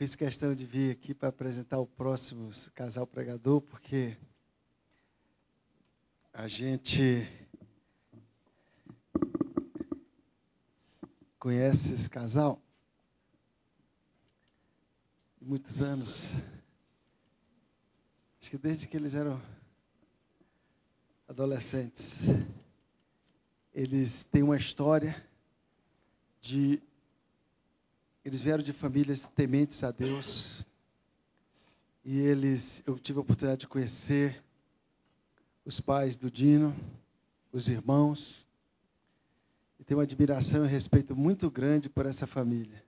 fiz questão de vir aqui para apresentar o próximo casal pregador, porque a gente conhece esse casal há muitos anos. Acho que desde que eles eram adolescentes. Eles têm uma história de... Eles vieram de famílias tementes a Deus. E eu tive a oportunidade de conhecer os pais do Dino, os irmãos. E tenho uma admiração e respeito muito grande por essa família.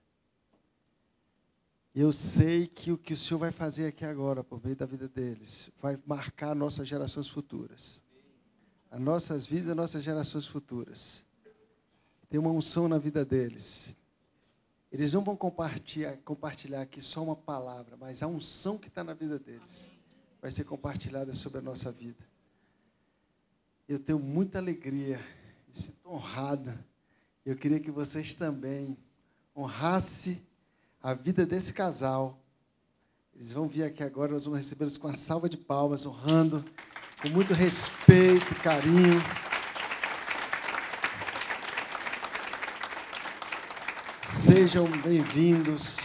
E eu sei que o que o Senhor vai fazer aqui agora, por meio da vida deles, vai marcar nossas gerações futuras. As nossas vidas, nossas gerações futuras. Tem uma unção na vida deles. Eles não vão compartilhar aqui só uma palavra, mas a unção que está na vida deles vai ser compartilhada sobre a nossa vida. Eu tenho muita alegria, me sinto honrado. Eu queria que vocês também honrassem a vida desse casal. Eles vão vir aqui agora, nós vamos recebê-los com uma salva de palmas, honrando, com muito respeito, carinho. Sejam bem-vindos.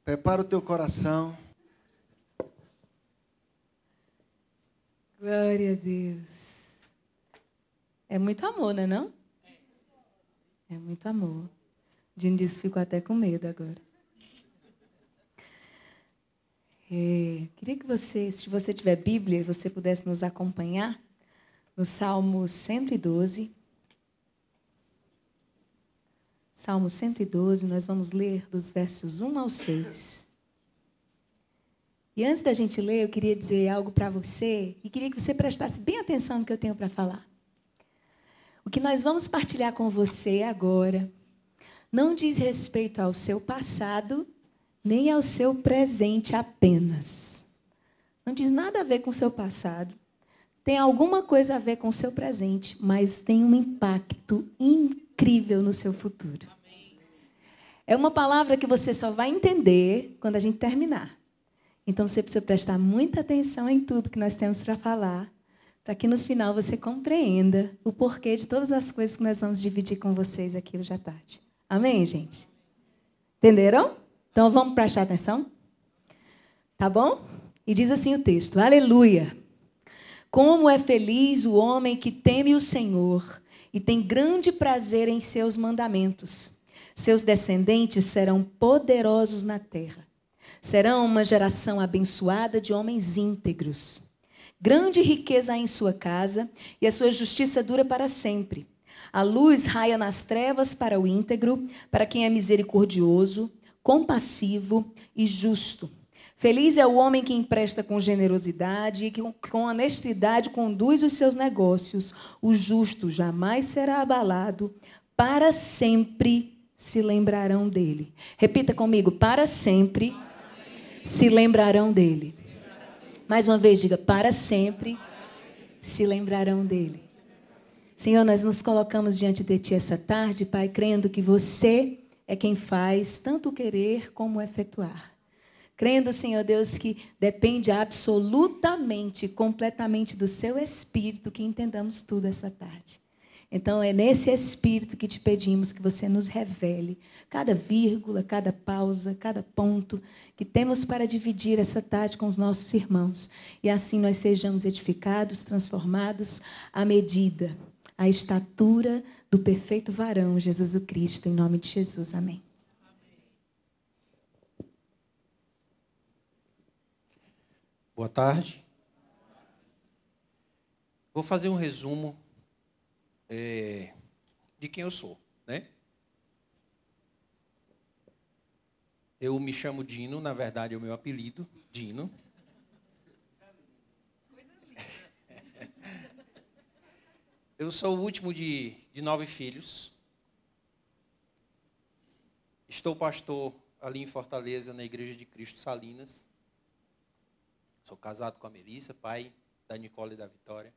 Prepara o teu coração. Glória a Deus. É muito amor, não é não? É muito amor. Dino disse que ficou até com medo agora. Queria que você, se você tiver Bíblia, você pudesse nos acompanhar no Salmo 112. Salmo 112, nós vamos ler dos versos 1 ao 6. E antes da gente ler, eu queria dizer algo para você e queria que você prestasse bem atenção no que eu tenho para falar. O que nós vamos partilhar com você agora não diz respeito ao seu passado, nem ao seu presente apenas. Não diz nada a ver com o seu passado. Tem alguma coisa a ver com o seu presente, mas tem um impacto incrível no seu futuro. É uma palavra que você só vai entender quando a gente terminar. Então, você precisa prestar muita atenção em tudo que nós temos para falar, para que no final você compreenda o porquê de todas as coisas que nós vamos dividir com vocês aqui hoje à tarde. Amém, gente? Entenderam? Então, vamos prestar atenção? Tá bom? E diz assim o texto: Aleluia! Como é feliz o homem que teme o Senhor e tem grande prazer em seus mandamentos. Seus descendentes serão poderosos na terra. Serão uma geração abençoada de homens íntegros. Grande riqueza há em sua casa e a sua justiça dura para sempre. A luz raia nas trevas para o íntegro, para quem é misericordioso, compassivo e justo. Feliz é o homem que empresta com generosidade e que com honestidade conduz os seus negócios. O justo jamais será abalado, para sempre se lembrarão dele. Repita comigo: para sempre se lembrarão dele. Mais uma vez, diga: para sempre se lembrarão dele. Senhor, nós nos colocamos diante de Ti essa tarde, Pai, crendo que Você é quem faz tanto o querer como o efetuar. Crendo, Senhor Deus, que depende absolutamente, completamente do Seu Espírito que entendamos tudo essa tarde. Então, é nesse Espírito que Te pedimos que Você nos revele cada vírgula, cada pausa, cada ponto que temos para dividir essa tarde com os nossos irmãos. E assim nós sejamos edificados, transformados à medida, à estatura do perfeito varão, Jesus o Cristo, em nome de Jesus. Amém. Boa tarde. Vou fazer um resumo de quem eu sou, né? Eu me chamo Dino, na verdade é o meu apelido, Dino. Eu sou o último de 9 filhos. Estou pastor ali em Fortaleza, na Igreja de Cristo Salinas. Sou casado com a Melissa, pai da Nicole e da Vitória.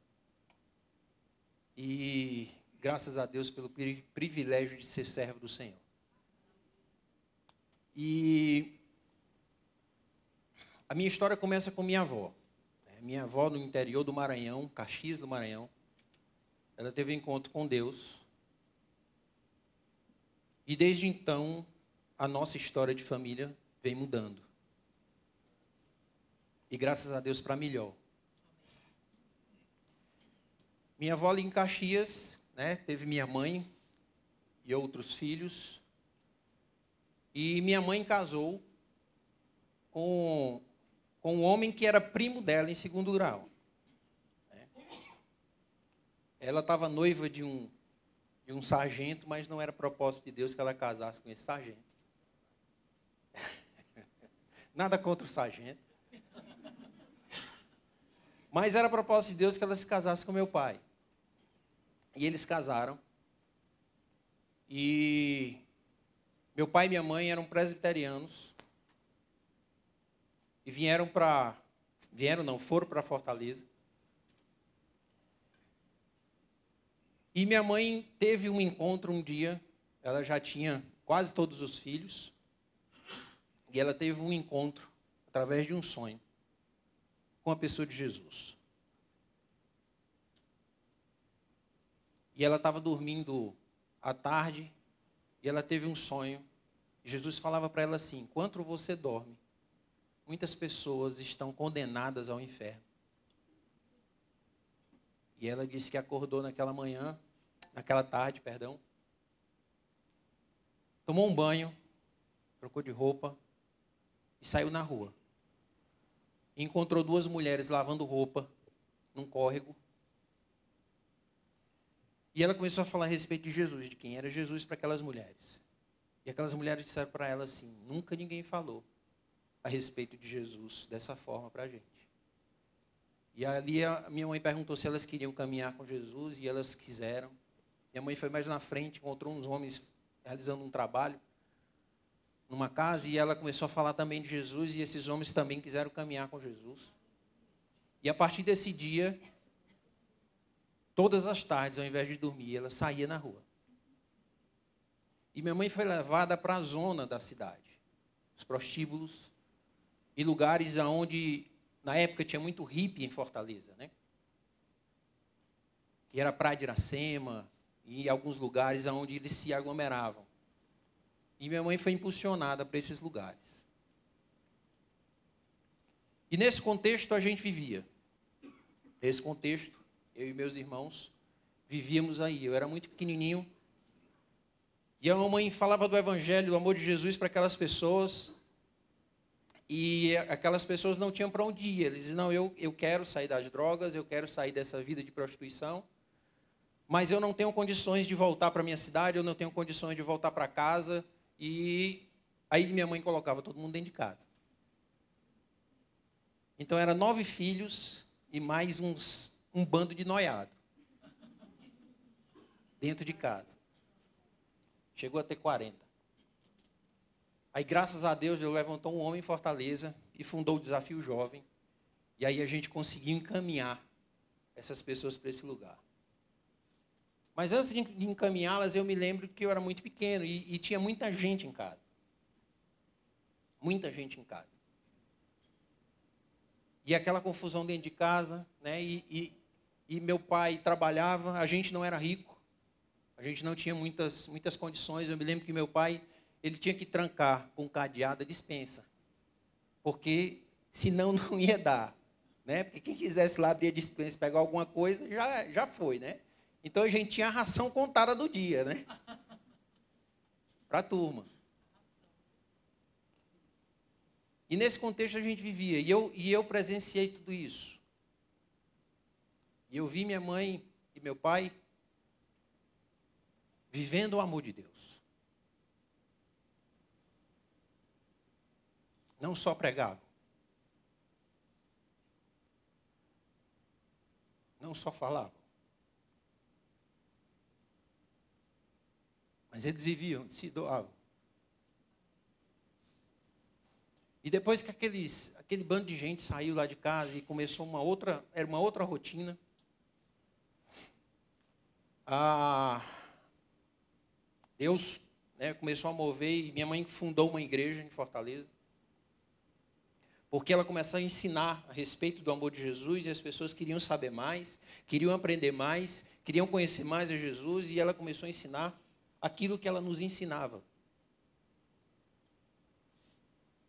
E graças a Deus pelo privilégio de ser servo do Senhor. E a minha história começa com minha avó. Minha avó, no interior do Maranhão, Caxias do Maranhão, ela teve um encontro com Deus. E desde então, a nossa história de família vem mudando. E graças a Deus para melhor. Minha avó ali em Caxias, né, teve minha mãe e outros filhos. E minha mãe casou com um homem que era primo dela em segundo grau. Ela estava noiva de um sargento, mas não era propósito de Deus que ela casasse com esse sargento. Nada contra o sargento. Mas era propósito de Deus que ela se casasse com meu pai. E eles casaram. E meu pai e minha mãe eram presbiterianos. E foram para Fortaleza. E minha mãe teve um encontro um dia, ela já tinha quase todos os filhos, e ela teve um encontro, através de um sonho, com a pessoa de Jesus. E ela estava dormindo à tarde, e ela teve um sonho. Jesus falava para ela assim: enquanto você dorme, muitas pessoas estão condenadas ao inferno. E ela disse que acordou naquela tarde, tomou um banho, trocou de roupa e saiu na rua. E encontrou duas mulheres lavando roupa num córrego. E ela começou a falar a respeito de Jesus, de quem era Jesus para aquelas mulheres. E aquelas mulheres disseram para ela assim: nunca ninguém falou a respeito de Jesus dessa forma para a gente. E ali a minha mãe perguntou se elas queriam caminhar com Jesus, e elas quiseram. Minha mãe foi mais na frente, encontrou uns homens realizando um trabalho numa casa, e ela começou a falar também de Jesus, e esses homens também quiseram caminhar com Jesus. E a partir desse dia, todas as tardes, ao invés de dormir, ela saía na rua. E minha mãe foi levada para a zona da cidade, os prostíbulos e lugares onde, na época, tinha muito hippie em Fortaleza, né? Que era Praia de Iracema e alguns lugares onde eles se aglomeravam. E minha mãe foi impulsionada para esses lugares. E nesse contexto a gente vivia. Nesse contexto, eu e meus irmãos vivíamos aí. Eu era muito pequenininho. E a mamãe falava do evangelho, do amor de Jesus para aquelas pessoas. E aquelas pessoas não tinham para onde ir. Eles diziam: não, eu quero sair das drogas, eu quero sair dessa vida de prostituição, mas eu não tenho condições de voltar para a minha cidade, eu não tenho condições de voltar para casa. E aí minha mãe colocava todo mundo dentro de casa. Então eram 9 filhos e mais um bando de noiado dentro de casa. Chegou a ter 40. Aí, graças a Deus, Deus levantou um homem em Fortaleza e fundou o Desafio Jovem. E aí a gente conseguiu encaminhar essas pessoas para esse lugar. Mas antes de encaminhá-las, eu me lembro que eu era muito pequeno e tinha muita gente em casa. Muita gente em casa. E aquela confusão dentro de casa, né? E meu pai trabalhava, a gente não era rico, a gente não tinha muitas condições. Eu me lembro que meu pai, ele tinha que trancar com cadeado a despensa, porque senão não ia dar, né? Porque quem quisesse lá abrir a despensa e pegar alguma coisa, já foi, né? Então a gente tinha a ração contada do dia, né? Para a turma. E nesse contexto a gente vivia, e eu presenciei tudo isso. E eu vi minha mãe e meu pai vivendo o amor de Deus. Não só pregavam. Não só falavam. Mas eles viviam, se doavam. E depois que aquele bando de gente saiu lá de casa e começou uma outra rotina, Deus né, começou a mover, e minha mãe fundou uma igreja em Fortaleza. Porque ela começou a ensinar a respeito do amor de Jesus, e as pessoas queriam saber mais, queriam aprender mais, queriam conhecer mais a Jesus, e ela começou a ensinar aquilo que ela nos ensinava.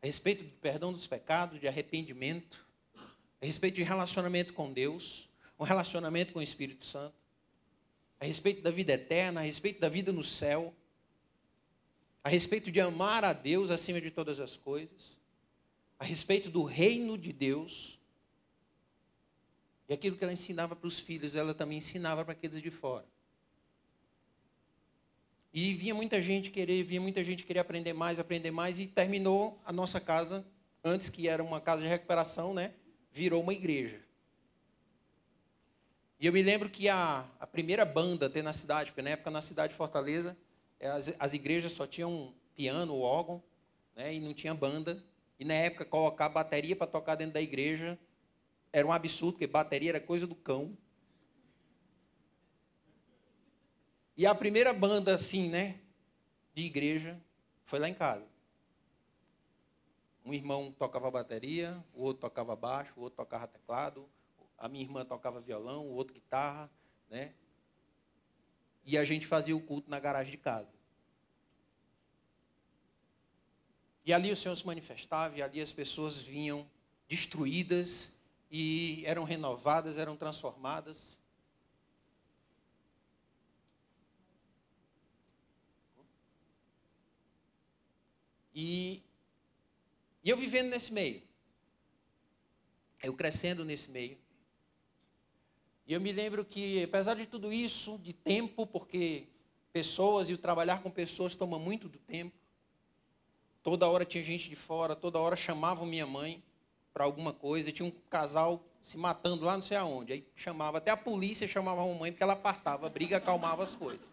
A respeito do perdão dos pecados, de arrependimento, a respeito de relacionamento com Deus, um relacionamento com o Espírito Santo, a respeito da vida eterna, a respeito da vida no céu, a respeito de amar a Deus acima de todas as coisas, a respeito do reino de Deus. E aquilo que ela ensinava para os filhos, ela também ensinava para aqueles de fora. E vinha muita gente querer aprender mais, e terminou a nossa casa, antes que era uma casa de recuperação, né? Virou uma igreja. E eu me lembro que a primeira banda a ter na cidade, porque na época na cidade de Fortaleza, as igrejas só tinham piano, órgão, né? E não tinha banda. E na época colocar bateria para tocar dentro da igreja era um absurdo, porque bateria era coisa do cão. E a primeira banda, assim, né, de igreja, foi lá em casa. Um irmão tocava bateria, o outro tocava baixo, o outro tocava teclado, a minha irmã tocava violão, o outro guitarra, né? E a gente fazia o culto na garagem de casa. E ali o Senhor se manifestava, e ali as pessoas vinham destruídas, e eram renovadas, eram transformadas. E eu vivendo nesse meio, eu crescendo nesse meio. E eu me lembro que, apesar de tudo isso, de tempo, porque pessoas e o trabalhar com pessoas toma muito do tempo, toda hora tinha gente de fora, toda hora chamavam minha mãe para alguma coisa, tinha um casal se matando lá não sei aonde, aí chamava, até a polícia chamava a mamãe, porque ela apartava a briga, acalmava as coisas.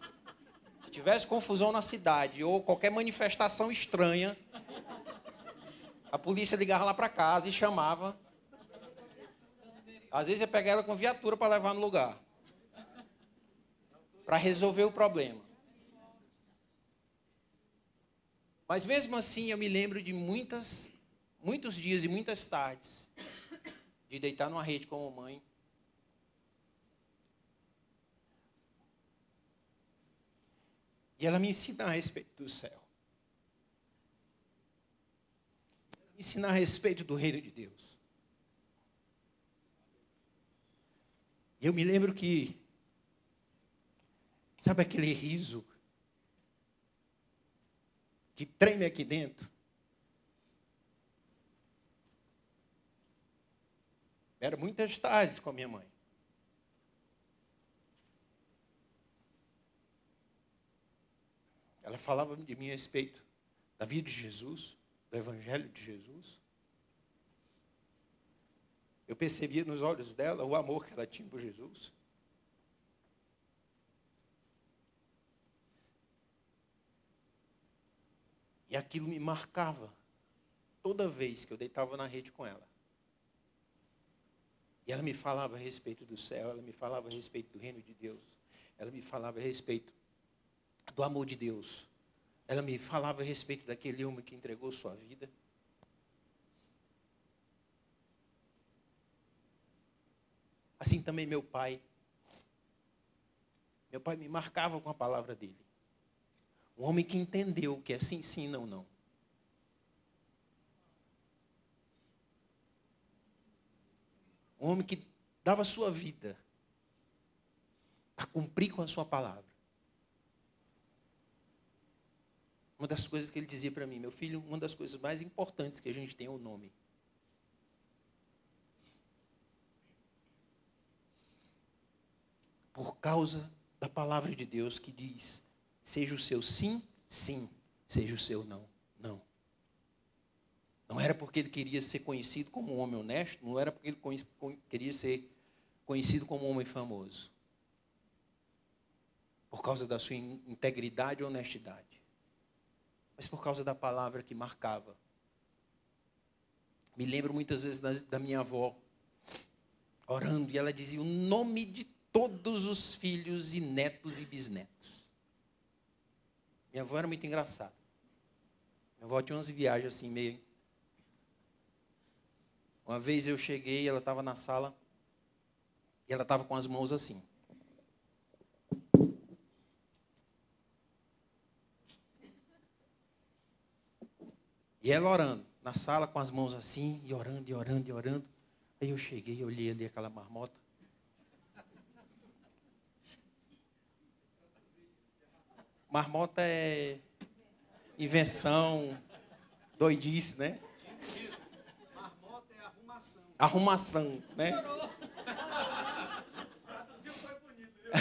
Se tivesse confusão na cidade, ou qualquer manifestação estranha, a polícia ligava lá para casa e chamava. Às vezes ia pegar ela com viatura para levar no lugar, para resolver o problema. Mas mesmo assim eu me lembro de muitos dias e muitas tardes de deitar numa rede com a mamãe. E ela me ensina a respeito do céu. Me ensina a respeito do reino de Deus. E eu me lembro que, sabe aquele riso que treme aqui dentro? Era muitas tardes com a minha mãe. Ela falava de mim a respeito da vida de Jesus, do Evangelho de Jesus. Eu percebia nos olhos dela o amor que ela tinha por Jesus. E aquilo me marcava toda vez que eu deitava na rede com ela. E ela me falava a respeito do céu, ela me falava a respeito do reino de Deus, ela me falava a respeito do amor de Deus, ela me falava a respeito daquele homem que entregou sua vida. Assim também meu pai. Meu pai me marcava com a palavra dele. Um homem que entendeu que é sim, sim, não, não. Um homem que dava sua vida a cumprir com a sua palavra. Uma das coisas que ele dizia para mim, meu filho, uma das coisas mais importantes que a gente tem é o nome. Por causa da palavra de Deus que diz, seja o seu sim, sim, seja o seu não, não. Não era porque ele queria ser conhecido como um homem honesto, não era porque ele queria ser conhecido como um homem famoso. Por causa da sua integridade e honestidade. Mas por causa da palavra que marcava. Me lembro muitas vezes da minha avó, orando, e ela dizia o nome de todos os filhos e netos e bisnetos. Minha avó era muito engraçada. Minha avó tinha umas viagens assim, meio... Uma vez eu cheguei, ela estava na sala, e ela estava com as mãos assim. E ela orando, na sala com as mãos assim, e orando, e orando, e orando. Aí eu cheguei, olhei ali aquela marmota. Marmota é invenção, doidice, né? Marmota é arrumação. Arrumação, né? Traduziu foi bonito, viu?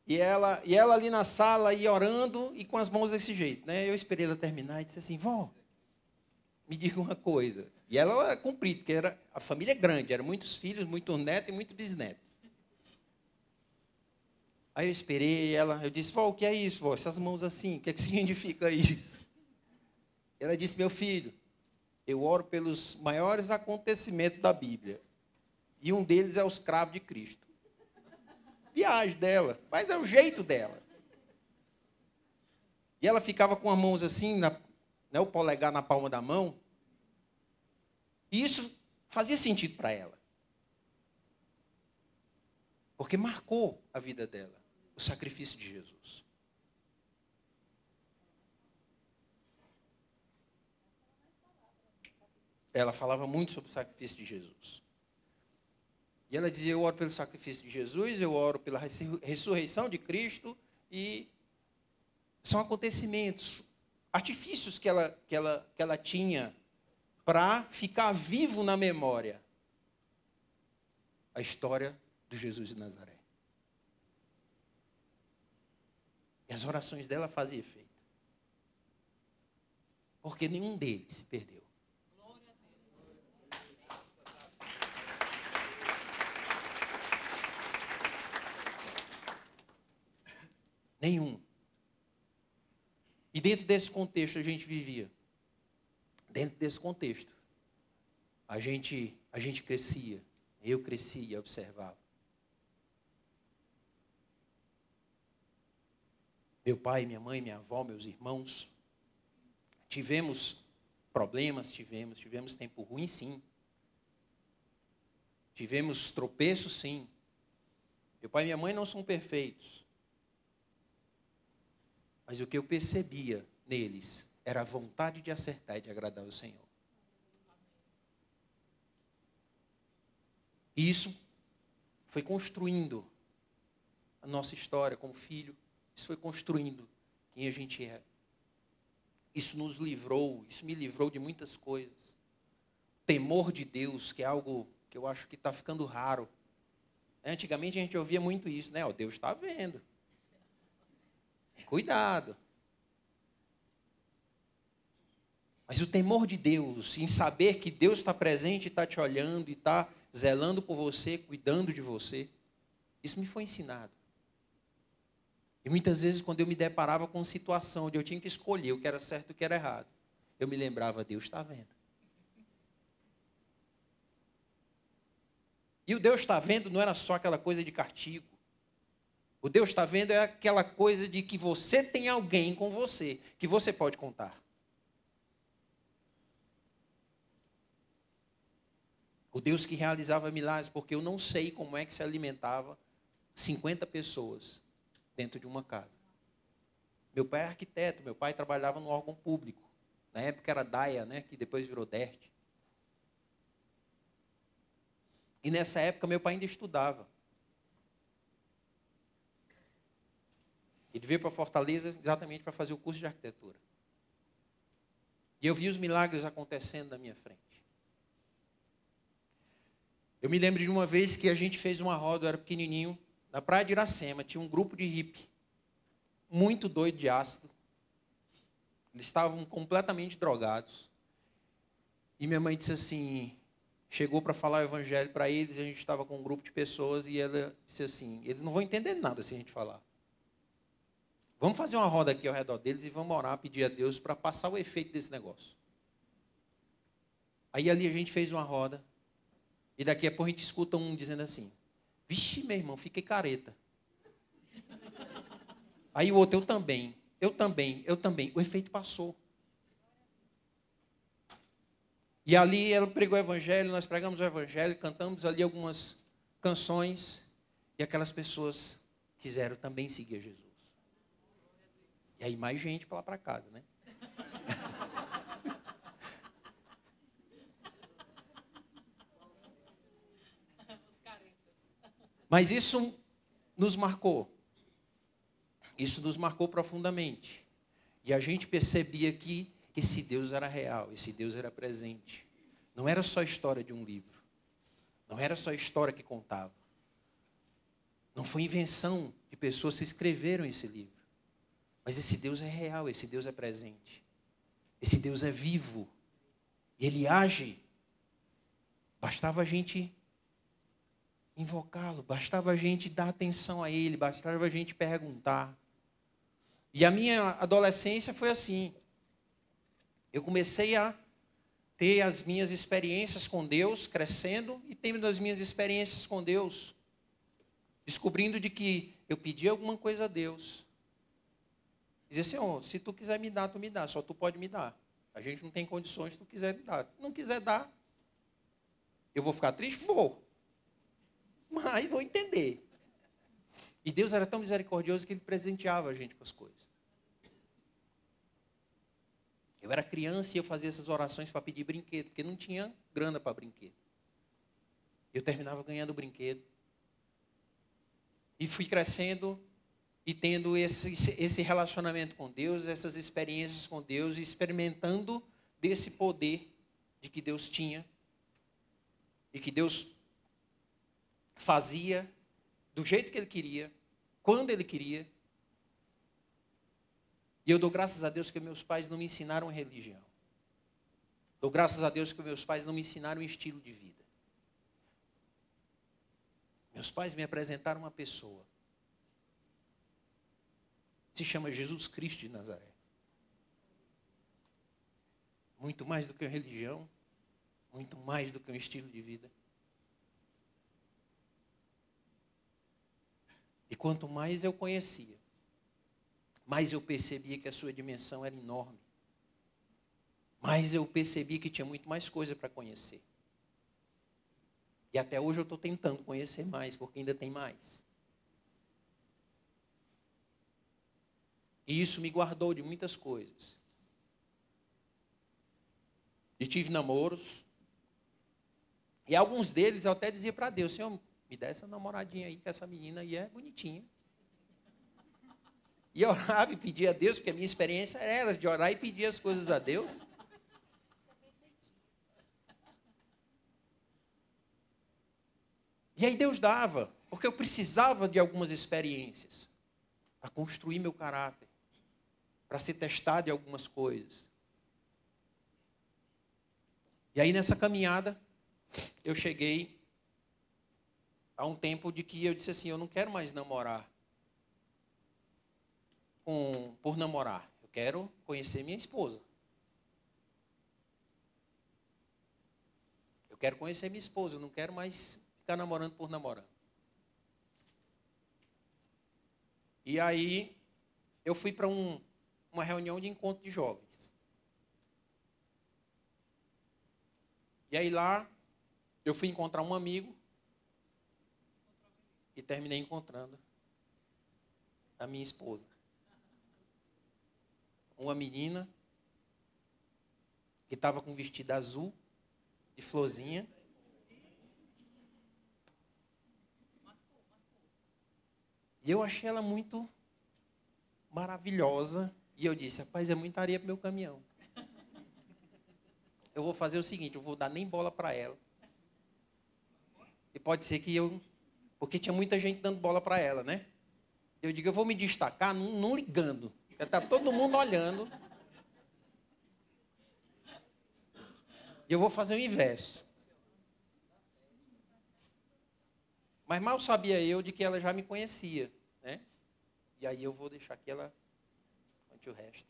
E ela ali na sala, e orando, e com as mãos desse jeito, né? Eu esperei ela terminar e disse assim, vó, me diga uma coisa. E ela era comprida, porque a família é grande, eram muitos filhos, muitos netos e muitos bisnetos. Aí eu esperei ela, eu disse, vó, o que é isso, vó? Essas mãos assim, o que é que significa isso? Ela disse, meu filho, eu oro pelos maiores acontecimentos da Bíblia. E um deles é os cravos de Cristo. Viagem dela, mas é o jeito dela. E ela ficava com as mãos assim, né, o polegar na palma da mão. E isso fazia sentido para ela. Porque marcou a vida dela, o sacrifício de Jesus. Ela falava muito sobre o sacrifício de Jesus. E ela dizia, eu oro pelo sacrifício de Jesus, eu oro pela ressurreição de Cristo, e são acontecimentos, artifícios que ela tinha para ficar vivo na memória a história do Jesus de Nazaré. E as orações dela faziam efeito. Porque nenhum deles se perdeu. Nenhum. E dentro desse contexto a gente vivia. Dentro desse contexto, a gente crescia. Eu crescia e observava. Meu pai, minha mãe, minha avó, meus irmãos. Tivemos problemas, tivemos tempo ruim, sim. Tivemos tropeços, sim. Meu pai e minha mãe não são perfeitos. Mas o que eu percebia neles era a vontade de acertar e de agradar o Senhor. E isso foi construindo a nossa história como filho. Isso foi construindo quem a gente é. Isso nos livrou, isso me livrou de muitas coisas. Temor de Deus, que é algo que eu acho que está ficando raro. Antigamente a gente ouvia muito isso, né? Oh, Deus está vendo. Cuidado. Mas o temor de Deus, em saber que Deus está presente, está te olhando e está zelando por você, cuidando de você, isso me foi ensinado. E muitas vezes, quando eu me deparava com uma situação onde eu tinha que escolher o que era certo e o que era errado, eu me lembrava, Deus está vendo. E o Deus está vendo não era só aquela coisa de castigo. O Deus está vendo é aquela coisa de que você tem alguém com você, que você pode contar. O Deus que realizava milagres, porque eu não sei como é que se alimentava 50 pessoas dentro de uma casa. Meu pai é arquiteto, meu pai trabalhava no órgão público. Na época era DAIA, né, que depois virou DERT. E nessa época meu pai ainda estudava. Ele veio para Fortaleza exatamente para fazer o curso de arquitetura. E eu vi os milagres acontecendo na minha frente. Eu me lembro de uma vez que a gente fez uma roda, eu era pequenininho, na praia de Iracema, tinha um grupo de hippie, muito doido de ácido. Eles estavam completamente drogados. E minha mãe disse assim, chegou para falar o evangelho para eles, e a gente estava com um grupo de pessoas, e ela disse assim, eles não vão entender nada se a gente falar. Vamos fazer uma roda aqui ao redor deles e vamos orar, pedir a Deus para passar o efeito desse negócio. Aí ali a gente fez uma roda, e daqui a pouco a gente escuta um dizendo assim, vixe, meu irmão, fiquei careta. Aí o outro, eu também. O efeito passou. E ali ela pregou o evangelho, nós pregamos o evangelho, cantamos ali algumas canções, e aquelas pessoas quiseram também seguir Jesus. E aí mais gente para lá para casa, né? Mas isso nos marcou. Isso nos marcou profundamente. E a gente percebia que esse Deus era real, esse Deus era presente. Não era só a história de um livro. Não era só a história que contava. Não foi invenção de pessoas que escreveram esse livro. Mas esse Deus é real, esse Deus é presente. Esse Deus é vivo. E Ele age. Bastava a gente invocá-lo, bastava a gente dar atenção a Ele, bastava a gente perguntar. E a minha adolescência foi assim. Eu comecei a ter as minhas experiências com Deus, crescendo, e tendo as minhas experiências com Deus, descobrindo de que eu pedi alguma coisa a Deus. Dizia, Senhor, se tu quiser me dar, tu me dá, só tu pode me dar. A gente não tem condições, se tu quiser me dar. Se não quiser dar, eu vou ficar triste? Vou. Mas vou entender. E Deus era tão misericordioso que Ele presenteava a gente com as coisas. Eu era criança e eu fazia essas orações para pedir brinquedo, porque não tinha grana para brinquedo. Eu terminava ganhando brinquedo. E fui crescendo e tendo esse relacionamento com Deus, essas experiências com Deus, e experimentando desse poder de que Deus tinha. E que Deus fazia do jeito que Ele queria, quando Ele queria. E eu dou graças a Deus que meus pais não me ensinaram religião. Dou graças a Deus que meus pais não me ensinaram um estilo de vida. Meus pais me apresentaram uma pessoa. Se chama Jesus Cristo de Nazaré. Muito mais do que uma religião, muito mais do que um estilo de vida. E quanto mais eu conhecia, mais eu percebia que a sua dimensão era enorme. Mais eu percebia que tinha muito mais coisa para conhecer. E até hoje eu estou tentando conhecer mais, porque ainda tem mais. E isso me guardou de muitas coisas. E tive namoros. E alguns deles eu até dizia para Deus, Senhor, me dá essa namoradinha aí, que essa menina aí é bonitinha. E eu orava e pedia a Deus, porque a minha experiência era essa, de orar e pedir as coisas a Deus. E aí Deus dava, porque eu precisava de algumas experiências para construir meu caráter, para ser testado em algumas coisas. E aí nessa caminhada, eu cheguei a um tempo de que eu disse assim, eu não quero mais namorar por namorar. Eu quero conhecer minha esposa. Eu quero conhecer minha esposa, eu não quero mais ficar namorando por namorar. E aí, eu fui para uma reunião de encontro de jovens. E aí lá, eu fui encontrar um amigo e terminei encontrando a minha esposa. Uma menina que estava com um vestido azul, de florzinha. E eu achei ela muito maravilhosa. E eu disse, rapaz, é muita areia para o meu caminhão. Eu vou fazer o seguinte, eu vou dar nem bola para ela. E pode ser que eu... Porque tinha muita gente dando bola para ela, né? Eu digo, eu vou me destacar não ligando. Está todo mundo olhando. E eu vou fazer o inverso. Mas mal sabia eu de que ela já me conhecia, né? E aí eu vou deixar que ela conte o resto.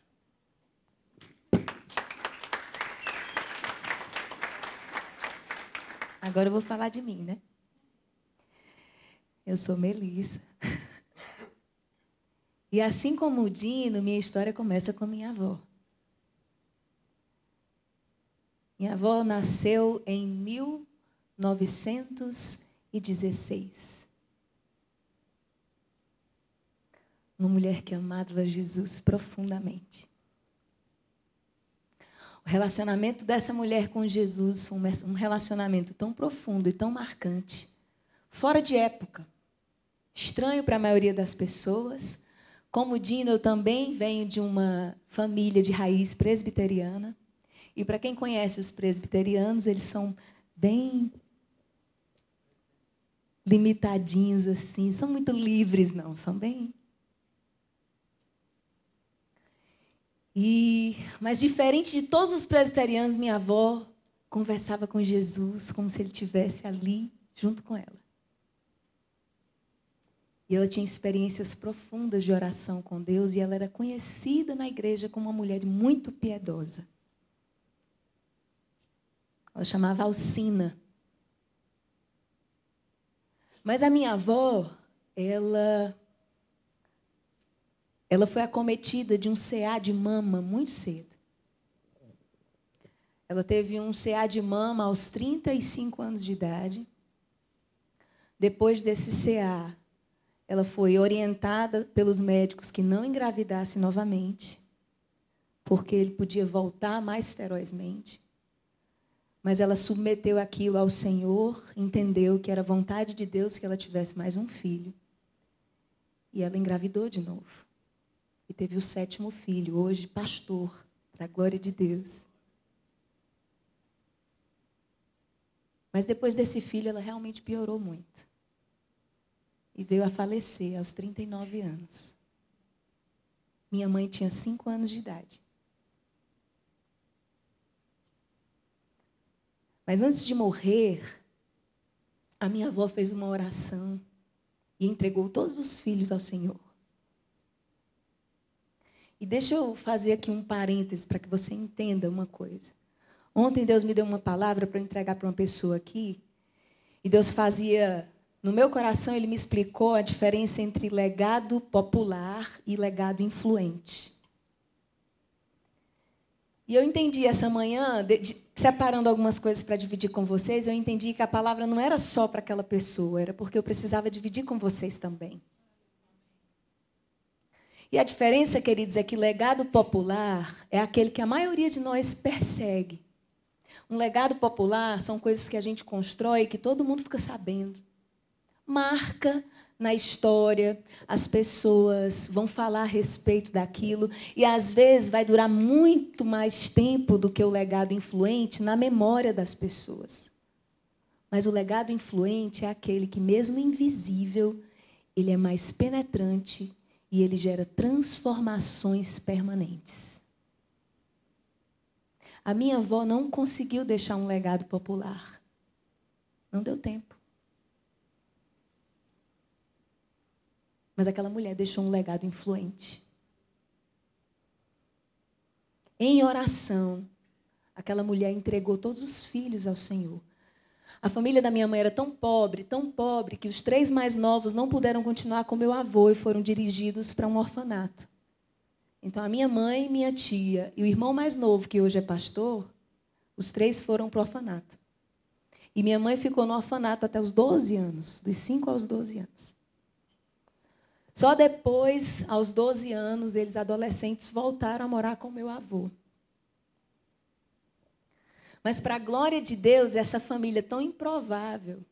Agora eu vou falar de mim, né? Eu sou Melissa. E assim como o Dino, minha história começa com minha avó. Minha avó nasceu em 1916. Uma mulher que amava Jesus profundamente. O relacionamento dessa mulher com Jesus foi um relacionamento tão profundo e tão marcante, fora de época, estranho para a maioria das pessoas. Como Dino, eu também venho de uma família de raiz presbiteriana. E para quem conhece os presbiterianos, eles são bem limitadinhos assim, são muito livres, não, são bem. Mas diferente de todos os presbiterianos, minha avó conversava com Jesus como se ele estivesse ali junto com ela. E ela tinha experiências profundas de oração com Deus e ela era conhecida na igreja como uma mulher muito piedosa. Ela chamava Alcina. Mas a minha avó, ela foi acometida de um CA de mama muito cedo. Ela teve um CA de mama aos 35 anos de idade. Depois desse CA, ela foi orientada pelos médicos que não engravidasse novamente, porque ele podia voltar mais ferozmente. Mas ela submeteu aquilo ao Senhor, entendeu que era vontade de Deus que ela tivesse mais um filho. E ela engravidou de novo. E teve o 7º filho, hoje pastor, para a glória de Deus. Mas depois desse filho, ela realmente piorou muito. E veio a falecer aos 39 anos. Minha mãe tinha 5 anos de idade. Mas antes de morrer, a minha avó fez uma oração e entregou todos os filhos ao Senhor. E deixa eu fazer aqui um parêntese para que você entenda uma coisa. Ontem Deus me deu uma palavra para eu entregar para uma pessoa aqui. E Deus fazia, no meu coração, Ele me explicou a diferença entre legado popular e legado influente. E eu entendi essa manhã, separando algumas coisas para dividir com vocês, eu entendi que a palavra não era só para aquela pessoa, era porque eu precisava dividir com vocês também. E a diferença, queridos, é que legado popular é aquele que a maioria de nós persegue. Um legado popular são coisas que a gente constrói e que todo mundo fica sabendo. Marca na história, as pessoas vão falar a respeito daquilo e, às vezes, vai durar muito mais tempo do que o legado influente na memória das pessoas. Mas o legado influente é aquele que, mesmo invisível, ele é mais penetrante e ele gera transformações permanentes. A minha avó não conseguiu deixar um legado popular. Não deu tempo. Mas aquela mulher deixou um legado influente. Em oração, aquela mulher entregou todos os filhos ao Senhor. A família da minha mãe era tão pobre, que os 3 mais novos não puderam continuar com meu avô e foram dirigidos para um orfanato. Então, a minha mãe, minha tia e o irmão mais novo, que hoje é pastor, os 3 foram para o orfanato. E minha mãe ficou no orfanato até os 12 anos, dos 5 aos 12 anos. Só depois, aos 12 anos, eles adolescentes voltaram a morar com meu avô. Mas, para a glória de Deus, essa família tão improvável,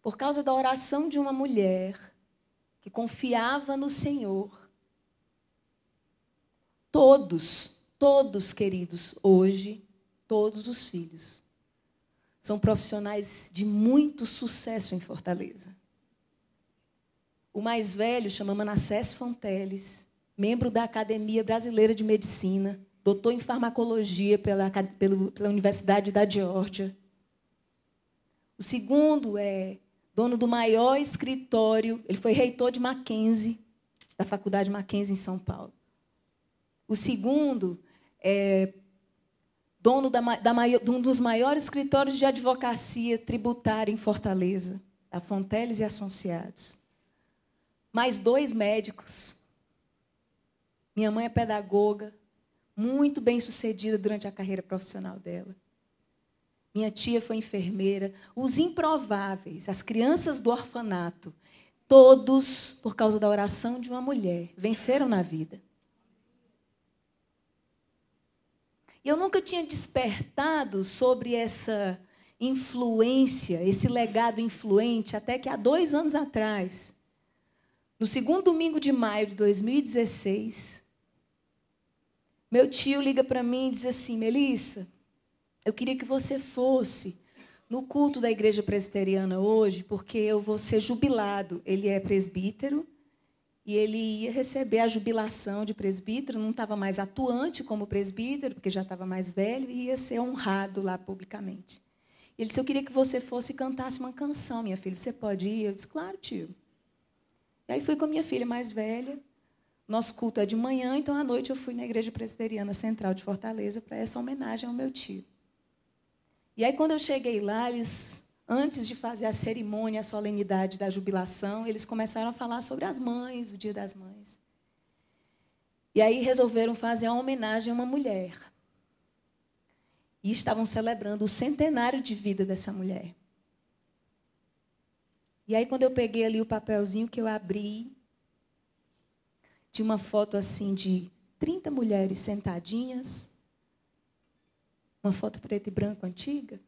por causa da oração de uma mulher que confiava no Senhor, todos, queridos, hoje, todos os filhos, são profissionais de muito sucesso em Fortaleza. O mais velho chama Manassés Fonteles, membro da Academia Brasileira de Medicina, doutor em farmacologia pela Universidade da Geórgia. O segundo é dono do maior escritório, ele foi reitor de Mackenzie, da Faculdade Mackenzie em São Paulo. O segundo é dono de um dos maiores escritórios de advocacia tributária em Fortaleza, a Fonteles e Associados. Mais 2 médicos. Minha mãe é pedagoga, muito bem-sucedida durante a carreira profissional dela. Minha tia foi enfermeira. Os improváveis, as crianças do orfanato, todos, por causa da oração de uma mulher, venceram na vida. E eu nunca tinha despertado sobre essa influência, esse legado influente, até que há 2 anos atrás, no 2º domingo de maio de 2016, meu tio liga para mim e diz assim: Melissa, eu queria que você fosse no culto da igreja presbiteriana hoje, porque eu vou ser jubilado. Ele é presbítero e ele ia receber a jubilação de presbítero, não estava mais atuante como presbítero, porque já estava mais velho, e ia ser honrado lá publicamente. Ele disse: eu queria que você fosse e cantasse uma canção, minha filha. Você pode ir? Eu disse: claro, tio. E aí fui com a minha filha mais velha. Nosso culto é de manhã, então à noite eu fui na Igreja Presbiteriana Central de Fortaleza para essa homenagem ao meu tio. E aí, quando eu cheguei lá, eles, antes de fazer a cerimônia, a solenidade da jubilação, eles começaram a falar sobre as mães, o Dia das Mães. E aí resolveram fazer uma homenagem a uma mulher. E estavam celebrando o centenário de vida dessa mulher. E aí, quando eu peguei ali o papelzinho que eu abri, tinha uma foto assim de 30 mulheres sentadinhas, uma foto preto e branco antiga,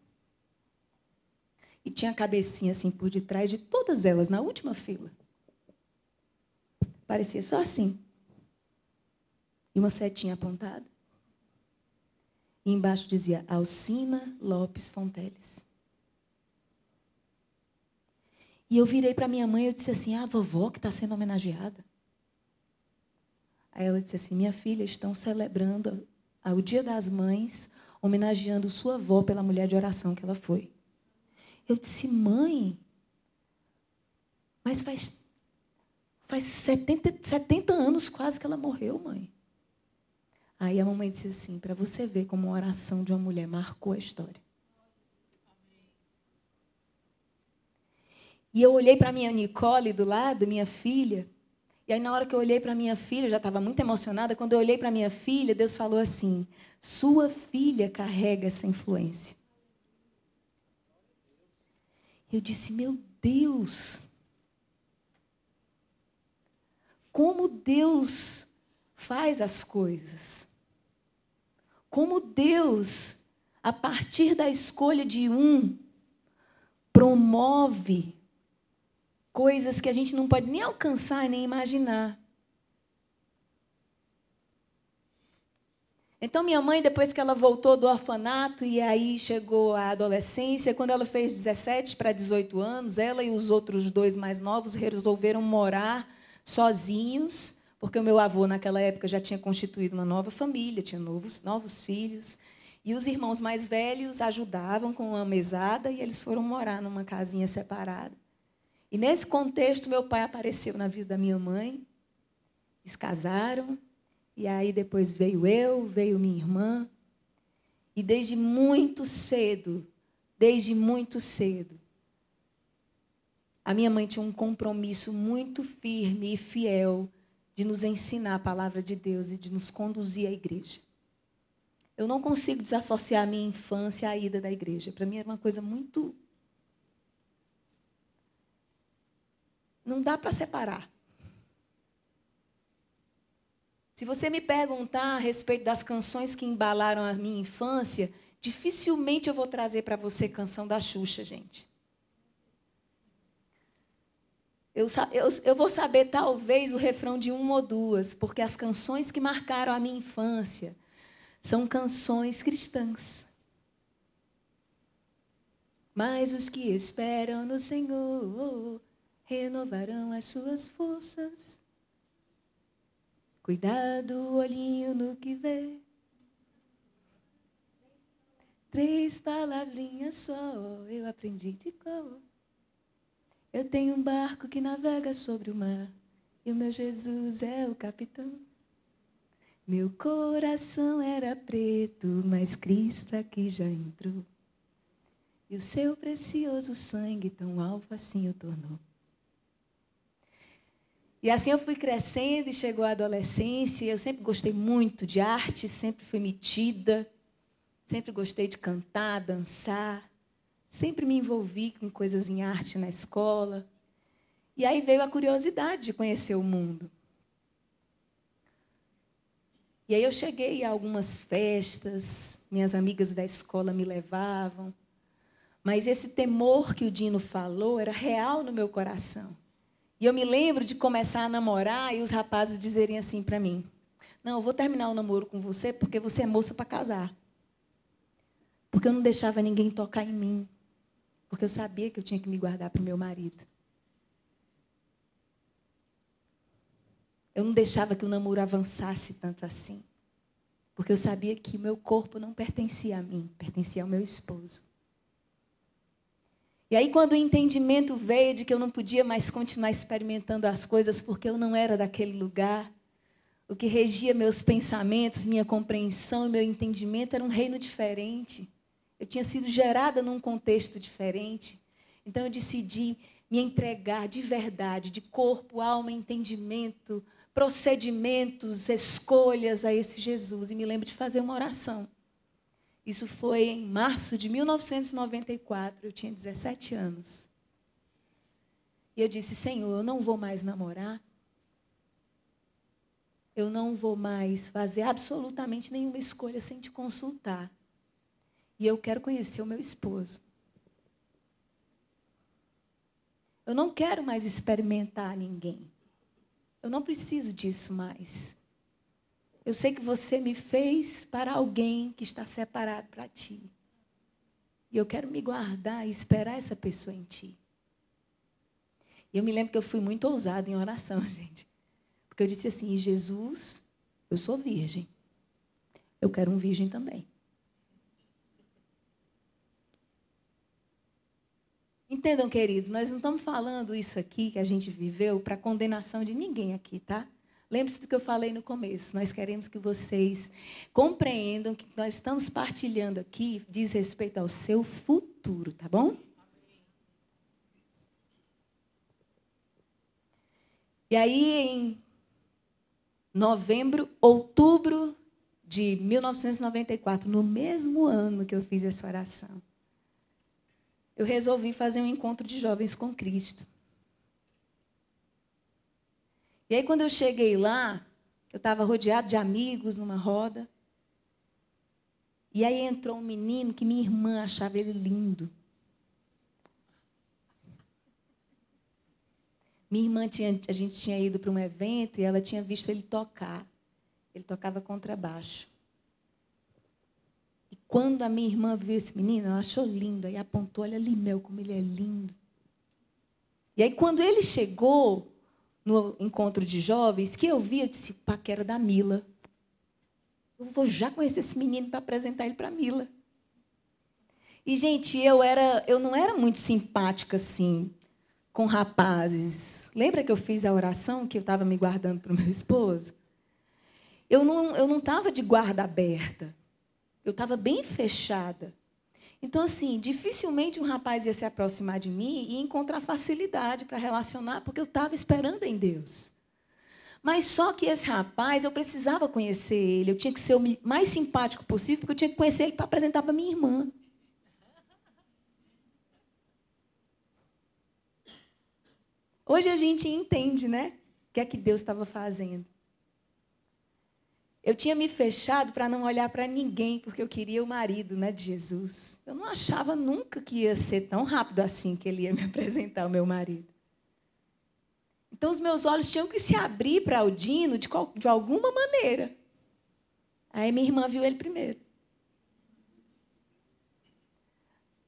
e tinha a cabecinha assim por detrás de todas elas, na última fila. Parecia só assim. E uma setinha apontada. E embaixo dizia: Alcina Lopes Fonteles. E eu virei para minha mãe e eu disse assim: a vovó que está sendo homenageada. Aí ela disse assim: minha filha, estão celebrando o Dia das Mães, homenageando sua avó pela mulher de oração que ela foi. Eu disse: mãe, mas faz 70 anos quase que ela morreu, mãe. Aí a mamãe disse assim: para você ver como a oração de uma mulher marcou a história. E eu olhei para a minha Nicole do lado, minha filha, e aí na hora que eu olhei para a minha filha, eu já estava muito emocionada, quando eu olhei para a minha filha, Deus falou assim: sua filha carrega essa influência. Eu disse: meu Deus, como Deus faz as coisas. Como Deus, a partir da escolha de um, promove coisas que a gente não pode nem alcançar e nem imaginar. Então, minha mãe, depois que ela voltou do orfanato e aí chegou à adolescência, quando ela fez 17 para 18 anos, ela e os outros 2 mais novos resolveram morar sozinhos, porque o meu avô, naquela época, já tinha constituído uma nova família, tinha novos filhos, e os irmãos mais velhos ajudavam com uma mesada e eles foram morar numa casinha separada. E, nesse contexto, meu pai apareceu na vida da minha mãe, eles casaram, e aí depois veio minha irmã, e desde muito cedo, a minha mãe tinha um compromisso muito firme e fiel de nos ensinar a palavra de Deus e de nos conduzir à igreja. Eu não consigo desassociar a minha infância à ida da igreja. Para mim era uma coisa muito... Não dá para separar. Se você me perguntar a respeito das canções que embalaram a minha infância, dificilmente eu vou trazer para você canção da Xuxa, gente. Eu vou saber, talvez, o refrão de 1 ou 2, porque as canções que marcaram a minha infância são canções cristãs. Mas os que esperam no Senhor renovarão as suas forças. Cuidado, olhinho no que vê. 3 palavrinhas só eu aprendi de cor. Eu tenho um barco que navega sobre o mar, e o meu Jesus é o capitão. Meu coração era preto, mas Cristo aqui já entrou. E o seu precioso sangue tão alvo assim o tornou. E assim eu fui crescendo e chegou a adolescência. Eu sempre gostei muito de arte, sempre fui metida, sempre gostei de cantar, dançar. Sempre me envolvi com coisas em arte na escola. E aí veio a curiosidade de conhecer o mundo. E aí eu cheguei a algumas festas, minhas amigas da escola me levavam, mas esse temor que o Dino falou era real no meu coração. E eu me lembro de começar a namorar e os rapazes dizerem assim para mim: não, eu vou terminar o namoro com você porque você é moça para casar. Porque eu não deixava ninguém tocar em mim, porque eu sabia que eu tinha que me guardar para o meu marido. Eu não deixava que o namoro avançasse tanto assim. Porque eu sabia que o meu corpo não pertencia a mim, pertencia ao meu esposo. E aí, quando o entendimento veio de que eu não podia mais continuar experimentando as coisas porque eu não era daquele lugar, o que regia meus pensamentos, minha compreensão e meu entendimento era um reino diferente. Eu tinha sido gerada num contexto diferente. Então, eu decidi me entregar de verdade, de corpo, alma, entendimento, procedimentos, escolhas a esse Jesus. E me lembro de fazer uma oração. Isso foi em março de 1994, eu tinha 17 anos. E eu disse: Senhor, eu não vou mais namorar. Eu não vou mais fazer absolutamente nenhuma escolha sem te consultar. E eu quero conhecer o meu esposo. Eu não quero mais experimentar ninguém. Eu não preciso disso mais. Eu sei que você me fez para alguém que está separado para ti. E eu quero me guardar e esperar essa pessoa em ti. E eu me lembro que eu fui muito ousada em oração, gente. Porque eu disse assim: Jesus, eu sou virgem. Eu quero um virgem também. Entendam, queridos, nós não estamos falando isso aqui que a gente viveu para condenação de ninguém aqui, tá? Lembre-se do que eu falei no começo. Nós queremos que vocês compreendam que nós estamos partilhando aqui diz respeito ao seu futuro, tá bom? E aí, em outubro de 1994, no mesmo ano que eu fiz essa oração, eu resolvi fazer um encontro de jovens com Cristo. E aí, quando eu cheguei lá, eu estava rodeado de amigos numa roda. E aí entrou um menino que minha irmã achava ele lindo. Minha irmã, a gente tinha ido para um evento e ela tinha visto ele tocar. Ele tocava contrabaixo. E quando a minha irmã viu esse menino, ela achou lindo. Aí apontou: olha ali, Mel, como ele é lindo. E aí, quando ele chegou no encontro de jovens, que eu vi, eu disse: paquera da Mila. Eu vou já conhecer esse menino para apresentar ele para a Mila. E, gente, eu não era muito simpática assim com rapazes. Lembra que eu fiz a oração que eu estava me guardando para o meu esposo? Eu não estava de guarda aberta. Eu estava bem fechada. Então, assim, dificilmente um rapaz ia se aproximar de mim e encontrar facilidade para relacionar, porque eu estava esperando em Deus. Mas só que esse rapaz, eu precisava conhecer ele. Eu tinha que ser o mais simpático possível, porque eu tinha que conhecer ele para apresentar para minha irmã. Hoje a gente entende, né? O que é que Deus estava fazendo. Eu tinha me fechado para não olhar para ninguém, porque eu queria o marido, né, de Jesus. Eu não achava nunca que ia ser tão rápido assim que ele ia me apresentar o meu marido. Então, os meus olhos tinham que se abrir para o Dino de alguma maneira. Aí minha irmã viu ele primeiro.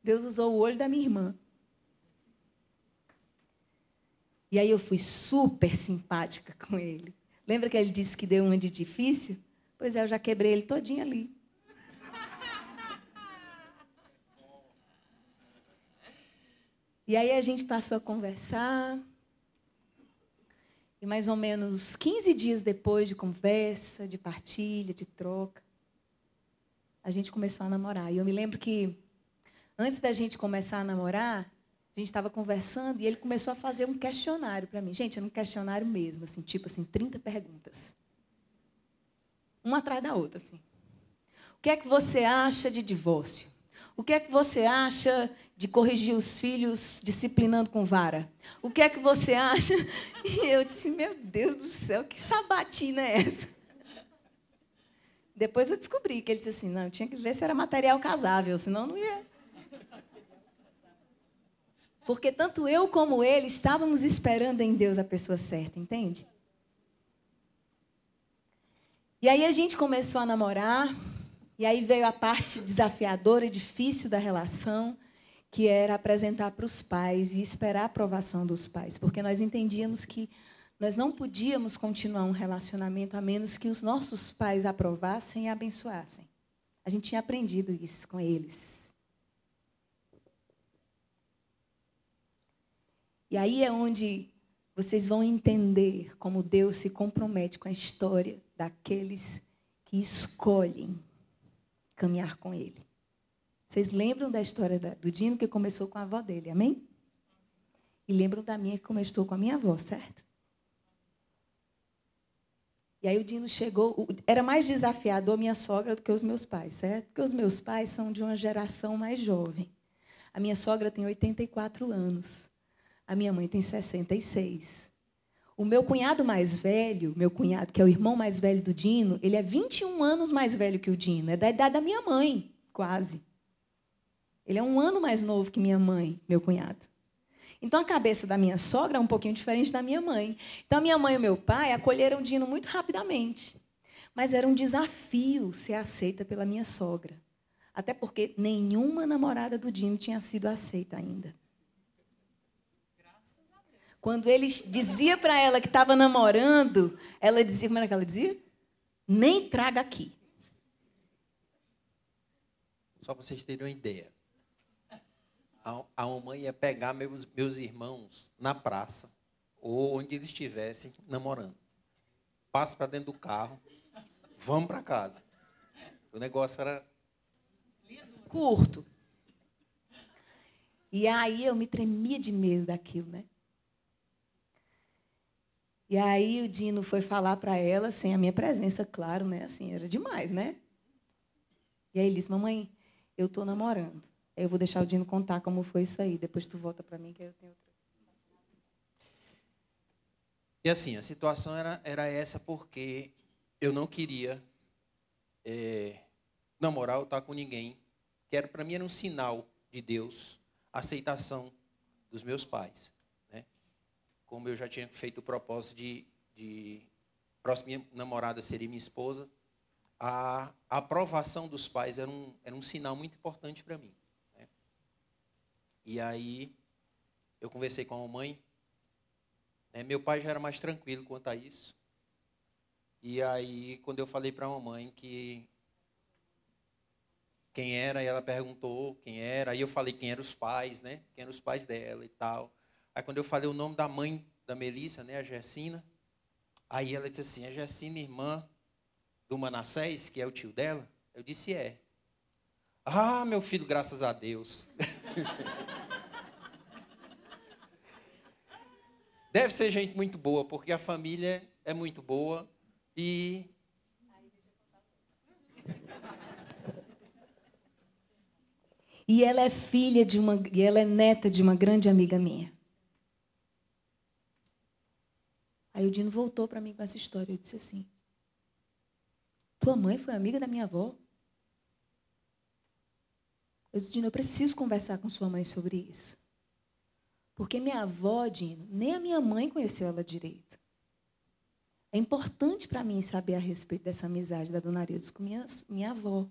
Deus usou o olho da minha irmã. E aí eu fui super simpática com ele. Lembra que ele disse que deu uma de difícil? Pois é, eu já quebrei ele todinho ali. E aí a gente passou a conversar. E mais ou menos 15 dias depois de conversa, de partilha, de troca, a gente começou a namorar. E eu me lembro que, antes da gente começar a namorar, A gente estava conversando e ele começou a fazer um questionário para mim. Gente, era um questionário mesmo, assim, tipo assim, 30 perguntas. Uma atrás da outra, assim. O que é que você acha de divórcio? O que é que você acha de corrigir os filhos disciplinando com vara? O que é que você acha? E eu disse, meu Deus do céu, que sabatina é essa? Depois eu descobri que ele disse assim, não, eu tinha que ver se era material casável, senão não ia. Porque tanto eu como ele estávamos esperando em Deus a pessoa certa, entende? E aí a gente começou a namorar, e aí veio a parte desafiadora e difícil da relação, que era apresentar para os pais e esperar a aprovação dos pais, porque nós entendíamos que nós não podíamos continuar um relacionamento a menos que os nossos pais aprovassem e abençoassem. A gente tinha aprendido isso com eles. E aí é onde vocês vão entender como Deus se compromete com a história daqueles que escolhem caminhar com Ele. Vocês lembram da história do Dino que começou com a avó dele, amém? E lembram da minha que começou com a minha avó, certo? E aí o Dino chegou, era mais desafiador a minha sogra do que os meus pais, certo? Porque os meus pais são de uma geração mais jovem. A minha sogra tem 84 anos. A minha mãe tem 66. O meu cunhado mais velho, meu cunhado, que é o irmão mais velho do Dino, ele é 21 anos mais velho que o Dino. É da idade da minha mãe, quase. Ele é 1 ano mais novo que minha mãe, meu cunhado. Então, a cabeça da minha sogra é um pouquinho diferente da minha mãe. Então, a minha mãe e o meu pai acolheram o Dino muito rapidamente. Mas era um desafio ser aceita pela minha sogra. Até porque nenhuma namorada do Dino tinha sido aceita ainda. Quando ele dizia para ela que estava namorando, ela dizia, como era que ela dizia? Nem traga aqui. Só para vocês terem uma ideia. A mamãe ia pegar meus irmãos na praça, ou onde eles estivessem namorando. Passa para dentro do carro, vamos para casa. O negócio era curto. E aí eu me tremia de medo daquilo, né? E aí o Dino foi falar para ela, sem a minha presença, claro, né? Assim, era demais, né? E aí ele disse, mamãe, eu estou namorando. Eu vou deixar o Dino contar como foi isso aí. Depois tu volta para mim, que eu tenho outra. E assim, a situação era essa porque eu não queria namorar ou estar com ninguém. Que para mim era um sinal de Deus, a aceitação dos meus pais. Como eu já tinha feito o propósito de próxima namorada seria minha esposa, a aprovação dos pais era um sinal muito importante para mim. Né? E aí, eu conversei com a mamãe. Meu pai já era mais tranquilo quanto a isso. E aí, quando eu falei para a mamãe que quem era, e ela perguntou quem era, aí eu falei quem eram os pais, né? Quem eram os pais dela e tal. Aí, quando eu falei o nome da mãe da Melissa, né, a Gersina, aí ela disse assim, a Gersina, irmã do Manassés, que é o tio dela? Eu disse, é. Ah, meu filho, graças a Deus. Deve ser gente muito boa, porque a família é muito boa e... E ela é filha e ela é neta de uma grande amiga minha. Aí o Dino voltou para mim com essa história. Eu disse assim, tua mãe foi amiga da minha avó? Eu disse, Dino, eu preciso conversar com sua mãe sobre isso. Porque minha avó, Dino, nem a minha mãe conheceu ela direito. É importante para mim saber a respeito dessa amizade da Dona Arildes com minha avó.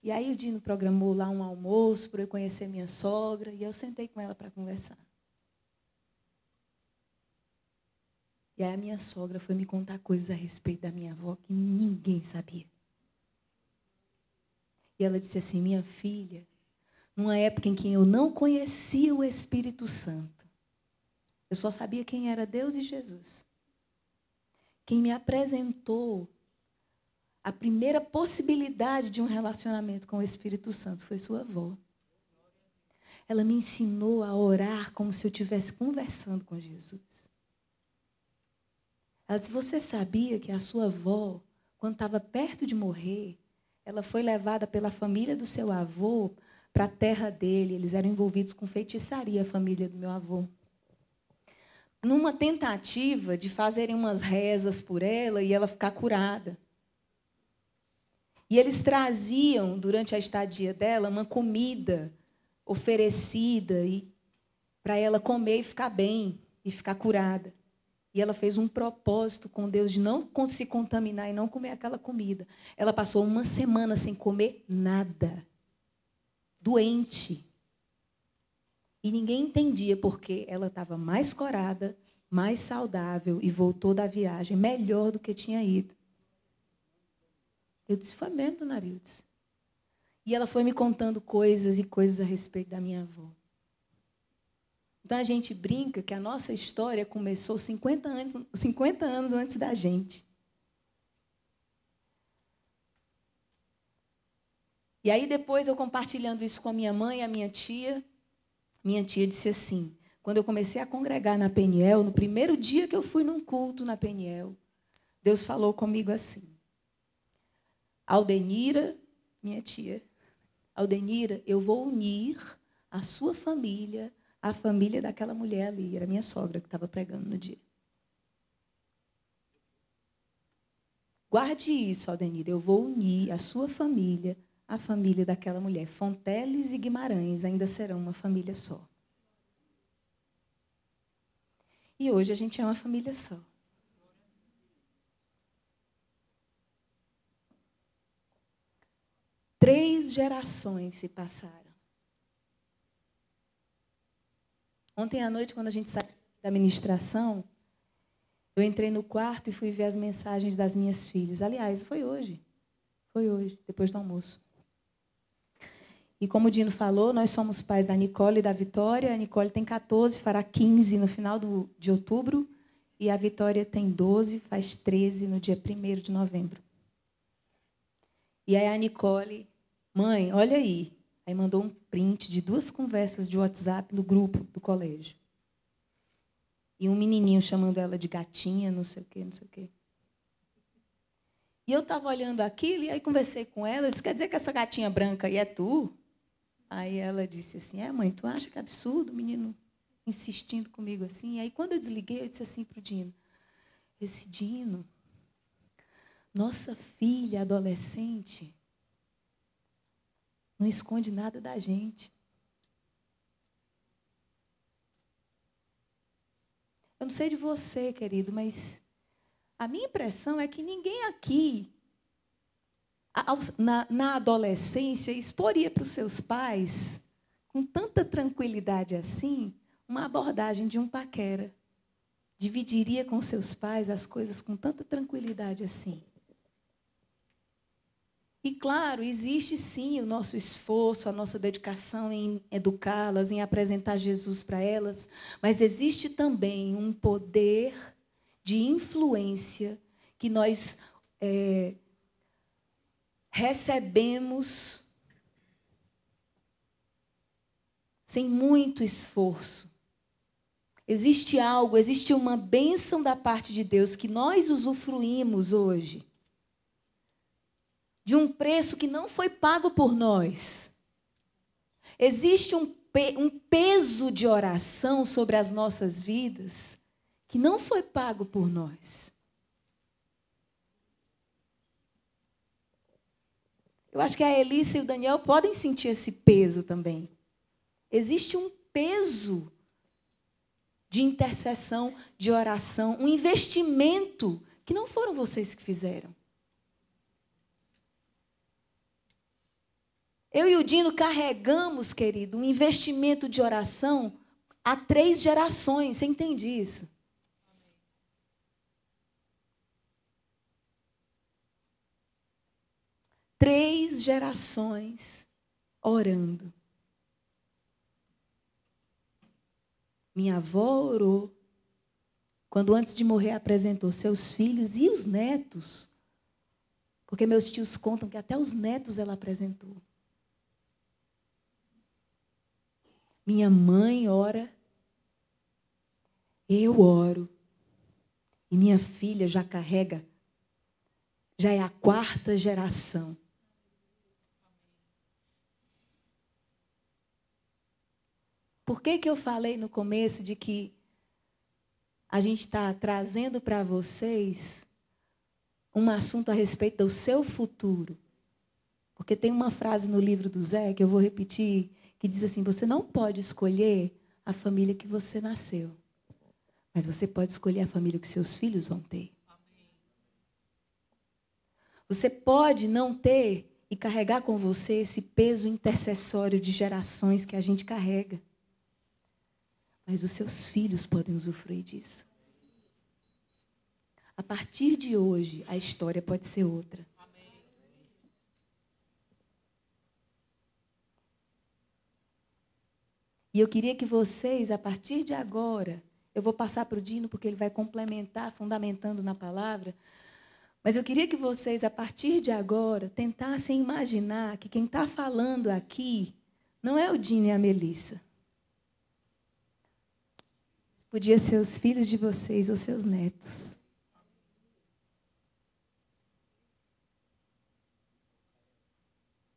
E aí o Dino programou lá um almoço para eu conhecer minha sogra, e eu sentei com ela para conversar. E aí a minha sogra foi me contar coisas a respeito da minha avó que ninguém sabia. E ela disse assim, minha filha, numa época em que eu não conhecia o Espírito Santo, eu só sabia quem era Deus e Jesus. Quem me apresentou a primeira possibilidade de um relacionamento com o Espírito Santo foi sua avó. ela me ensinou a orar como se eu estivesse conversando com Jesus. Ela disse, você sabia que a sua avó, quando estava perto de morrer, ela foi levada pela família do seu avô para a terra dele. Eles eram envolvidos com feitiçaria, a família do meu avô. Numa tentativa de fazerem umas rezas por ela e ela ficar curada. E eles traziam, durante a estadia dela, uma comida oferecida para ela comer e ficar bem, e ficar curada. E ela fez um propósito com Deus de não se contaminar e não comer aquela comida. Ela passou uma semana sem comer nada. Doente. E ninguém entendia porque ela estava mais corada, mais saudável e voltou da viagem melhor do que tinha ido. Eu disse, foi mesmo, dona Arildes. E ela foi me contando coisas e coisas a respeito da minha avó. Então, a gente brinca que a nossa história começou 50 anos antes da gente. E aí, depois, eu compartilhando isso com a minha mãe e a minha tia disse assim, quando eu comecei a congregar na Peniel, no primeiro dia que eu fui num culto na Peniel, Deus falou comigo assim, Aldenira, minha tia, Aldenira, eu vou unir a sua família à família daquela mulher ali. Era minha sogra que estava pregando no dia. Guarde isso, Aldenira. Eu vou unir a sua família à família daquela mulher. Fonteles e Guimarães ainda serão uma família só. E hoje a gente é uma família só. Três gerações se passaram. Ontem à noite, quando a gente saiu da ministração, eu entrei no quarto e fui ver as mensagens das minhas filhas. Aliás, foi hoje, depois do almoço. E como o Dino falou, nós somos pais da Nicole e da Vitória. A Nicole tem 14, fará 15 no final de outubro. E a Vitória tem 12, faz 13 no dia 1º de novembro. E aí a Nicole, mãe, olha aí. Aí mandou um print de 2 conversas de WhatsApp no grupo do colégio. E um menininho chamando ela de gatinha, não sei o quê, não sei o quê. E eu estava olhando aquilo e aí conversei com ela. Eu disse, quer dizer que essa gatinha branca aí é tu? Aí ela disse assim, mãe, tu acha que é absurdo o menino insistindo comigo assim? E aí quando eu desliguei, eu disse assim para o Dino, esse Dino, nossa filha adolescente, não esconde nada da gente. Eu não sei de você, querido, mas a minha impressão é que ninguém aqui, na adolescência, exporia para os seus pais, com tanta tranquilidade assim, uma abordagem de um paquera. Dividiria com seus pais as coisas com tanta tranquilidade assim. E, claro, existe sim o nosso esforço, a nossa dedicação em educá-las, em apresentar Jesus para elas, mas existe também um poder de influência que nós recebemos sem muito esforço. Existe algo, existe uma bênção da parte de Deus que nós usufruímos hoje, de um preço que não foi pago por nós. Existe um peso de oração sobre as nossas vidas que não foi pago por nós. Eu acho que a Elissa e o Daniel podem sentir esse peso também. Existe um peso de intercessão, de oração, um investimento que não foram vocês que fizeram. Eu e o Dino carregamos, querido, um investimento de oração há 3 gerações. Você entende isso? Três gerações orando. Minha avó orou. Quando antes de morrer apresentou seus filhos e os netos. Porque meus tios contam que até os netos ela apresentou. minha mãe ora, eu oro. E minha filha já carrega, já é a 4ª geração. Por que eu falei no começo de que a gente está trazendo para vocês um assunto a respeito do seu futuro? Porque tem uma frase no livro do Zé, que eu vou repetir, que diz assim: você não pode escolher a família que você nasceu, mas você pode escolher a família que seus filhos vão ter. Você pode não ter e carregar com você esse peso intercessório de gerações que a gente carrega, mas os seus filhos podem usufruir disso. A partir de hoje, a história pode ser outra. E eu queria que vocês, a partir de agora, eu vou passar para o Dino, porque ele vai complementar, fundamentando na palavra, mas eu queria que vocês, a partir de agora, tentassem imaginar que quem está falando aqui não é o Dino e a Melissa. Podia ser os filhos de vocês ou seus netos.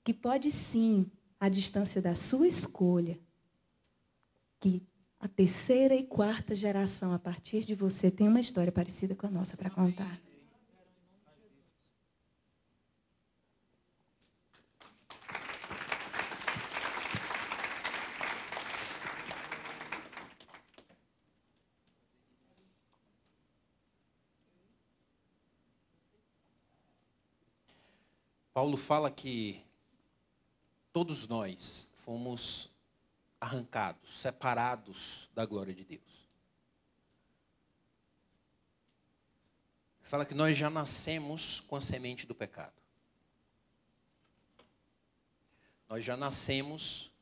Que pode sim, à distância da sua escolha, que a 3ª e 4ª geração, a partir de você, tem uma história parecida com a nossa para contar. Paulo fala que todos nós fomos arrancados, separados da glória de Deus. Fala que nós já nascemos com a semente do pecado. Nós já nascemos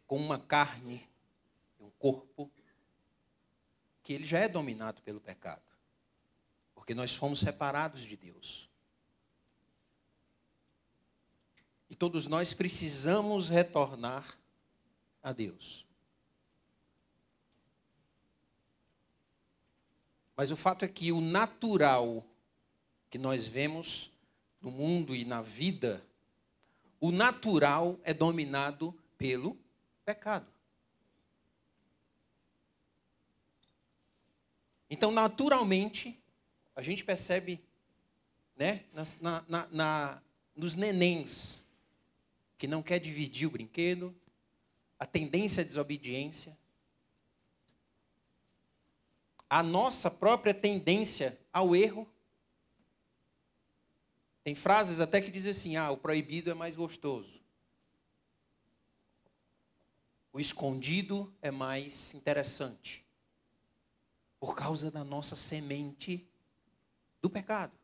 com uma carne, um corpo, que ele já é dominado pelo pecado. Porque nós fomos separados de Deus. E todos nós precisamos retornar a Deus. Mas o fato é que o natural que nós vemos no mundo e na vida, o natural é dominado pelo pecado. Então, naturalmente, a gente percebe, né, nos nenéns, que não quer dividir o brinquedo, a tendência à desobediência, a nossa própria tendência ao erro. Tem frases até que dizem assim: o proibido é mais gostoso. O escondido é mais interessante. Por causa da nossa semente do pecado.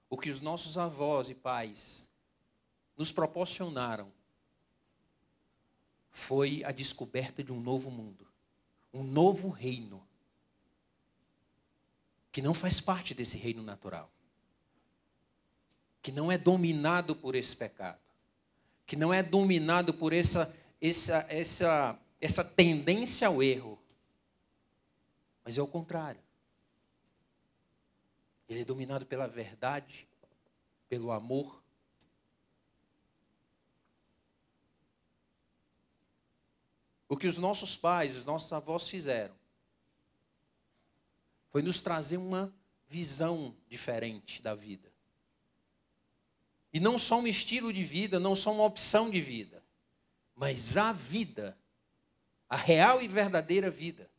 O que os nossos avós e pais nos proporcionaram foi a descoberta de um novo mundo, um novo reino, que não faz parte desse reino natural, que não é dominado por esse pecado, que não é dominado por essa tendência ao erro, mas é o contrário. Ele é dominado pela verdade, pelo amor. O que os nossos pais, os nossos avós fizeram foi nos trazer uma visão diferente da vida. E não só um estilo de vida, não só uma opção de vida, mas a vida, a real e verdadeira vida.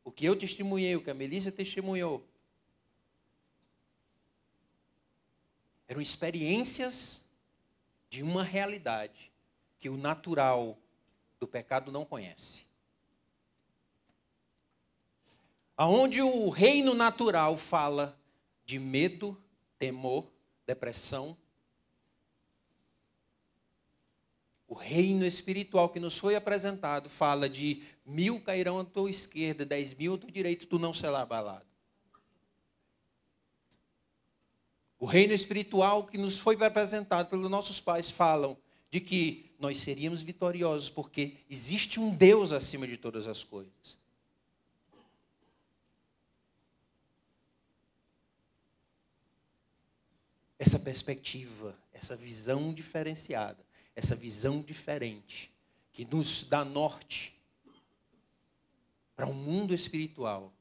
O que eu testemunhei, o que a Melissa testemunhou, eram experiências de uma realidade que o natural do pecado não conhece. Aonde o reino natural fala de medo, temor, depressão, o reino espiritual que nos foi apresentado fala de 1000 cairão à tua esquerda, 10.000 à tua direita, tu não será abalado. O reino espiritual que nos foi apresentado pelos nossos pais falam de que nós seríamos vitoriosos porque existe um Deus acima de todas as coisas. Essa perspectiva, essa visão diferenciada, essa visão diferente, que nos dá norte para um mundo espiritual.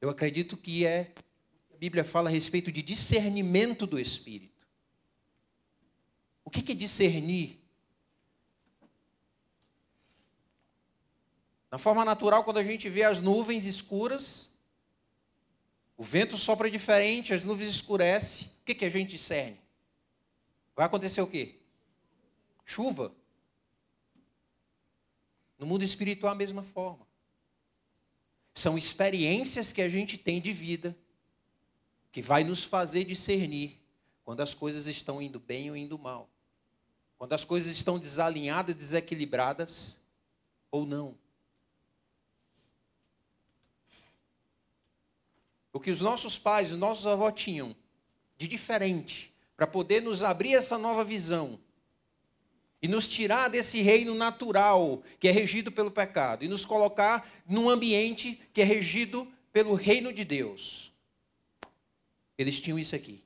Eu acredito que a Bíblia fala a respeito de discernimento do Espírito. O que é discernir? Na forma natural, quando a gente vê as nuvens escuras, o vento sopra diferente, as nuvens escurecem, o que a gente discerne? Vai acontecer o quê? Chuva. No mundo espiritual, a mesma forma. São experiências que a gente tem de vida que vai nos fazer discernir quando as coisas estão indo bem ou indo mal. Quando as coisas estão desalinhadas, desequilibradas ou não. O que os nossos pais, os nossos avós tinham de diferente para poder nos abrir essa nova visão e nos tirar desse reino natural que é regido pelo pecado e nos colocar num ambiente que é regido pelo reino de Deus. Eles tinham isso aqui.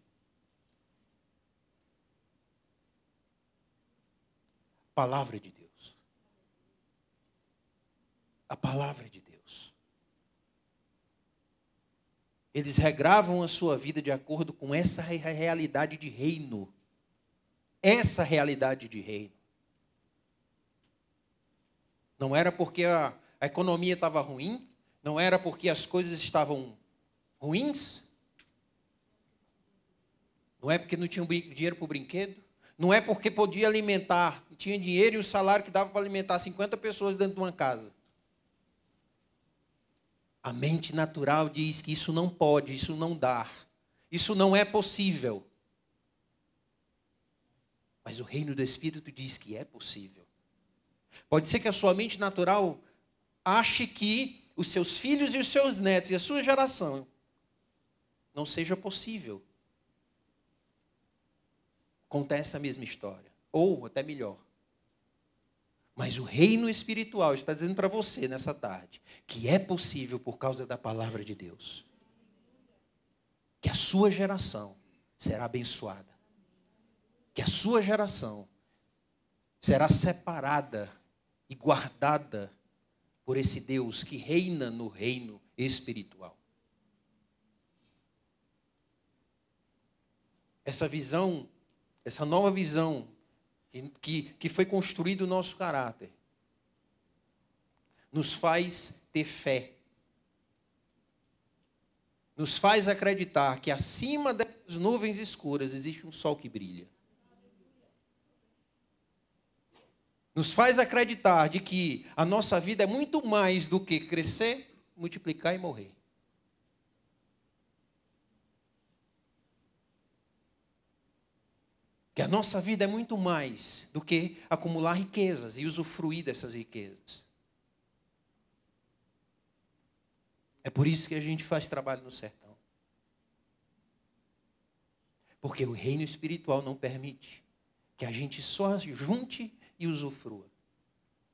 A palavra de Deus. A palavra de Deus. Eles regravam a sua vida de acordo com essa realidade de reino. Essa realidade de reino. Não era porque a economia estava ruim, não era porque as coisas estavam ruins, não é porque não tinha dinheiro para o brinquedo, não é porque podia alimentar, tinha dinheiro e o salário que dava para alimentar 50 pessoas dentro de uma casa. A mente natural diz que isso não pode, isso não dá, isso não é possível. Mas o reino do Espírito diz que é possível. Pode ser que a sua mente natural ache que os seus filhos e os seus netos e a sua geração não seja possível. Acontece a mesma história, ou até melhor. Mas o reino espiritual está dizendo para você nessa tarde que é possível por causa da palavra de Deus. Que a sua geração será abençoada. Que a sua geração será separada e guardada por esse Deus que reina no reino espiritual. Essa visão, essa nova visão que foi construído o nosso caráter, nos faz ter fé. Nos faz acreditar que acima das nuvens escuras existe um sol que brilha. Nos faz acreditar de que a nossa vida é muito mais do que crescer, multiplicar e morrer. Que a nossa vida é muito mais do que acumular riquezas e usufruir dessas riquezas. É por isso que a gente faz trabalho no sertão. Porque o reino espiritual não permite que a gente só junte e usufrua.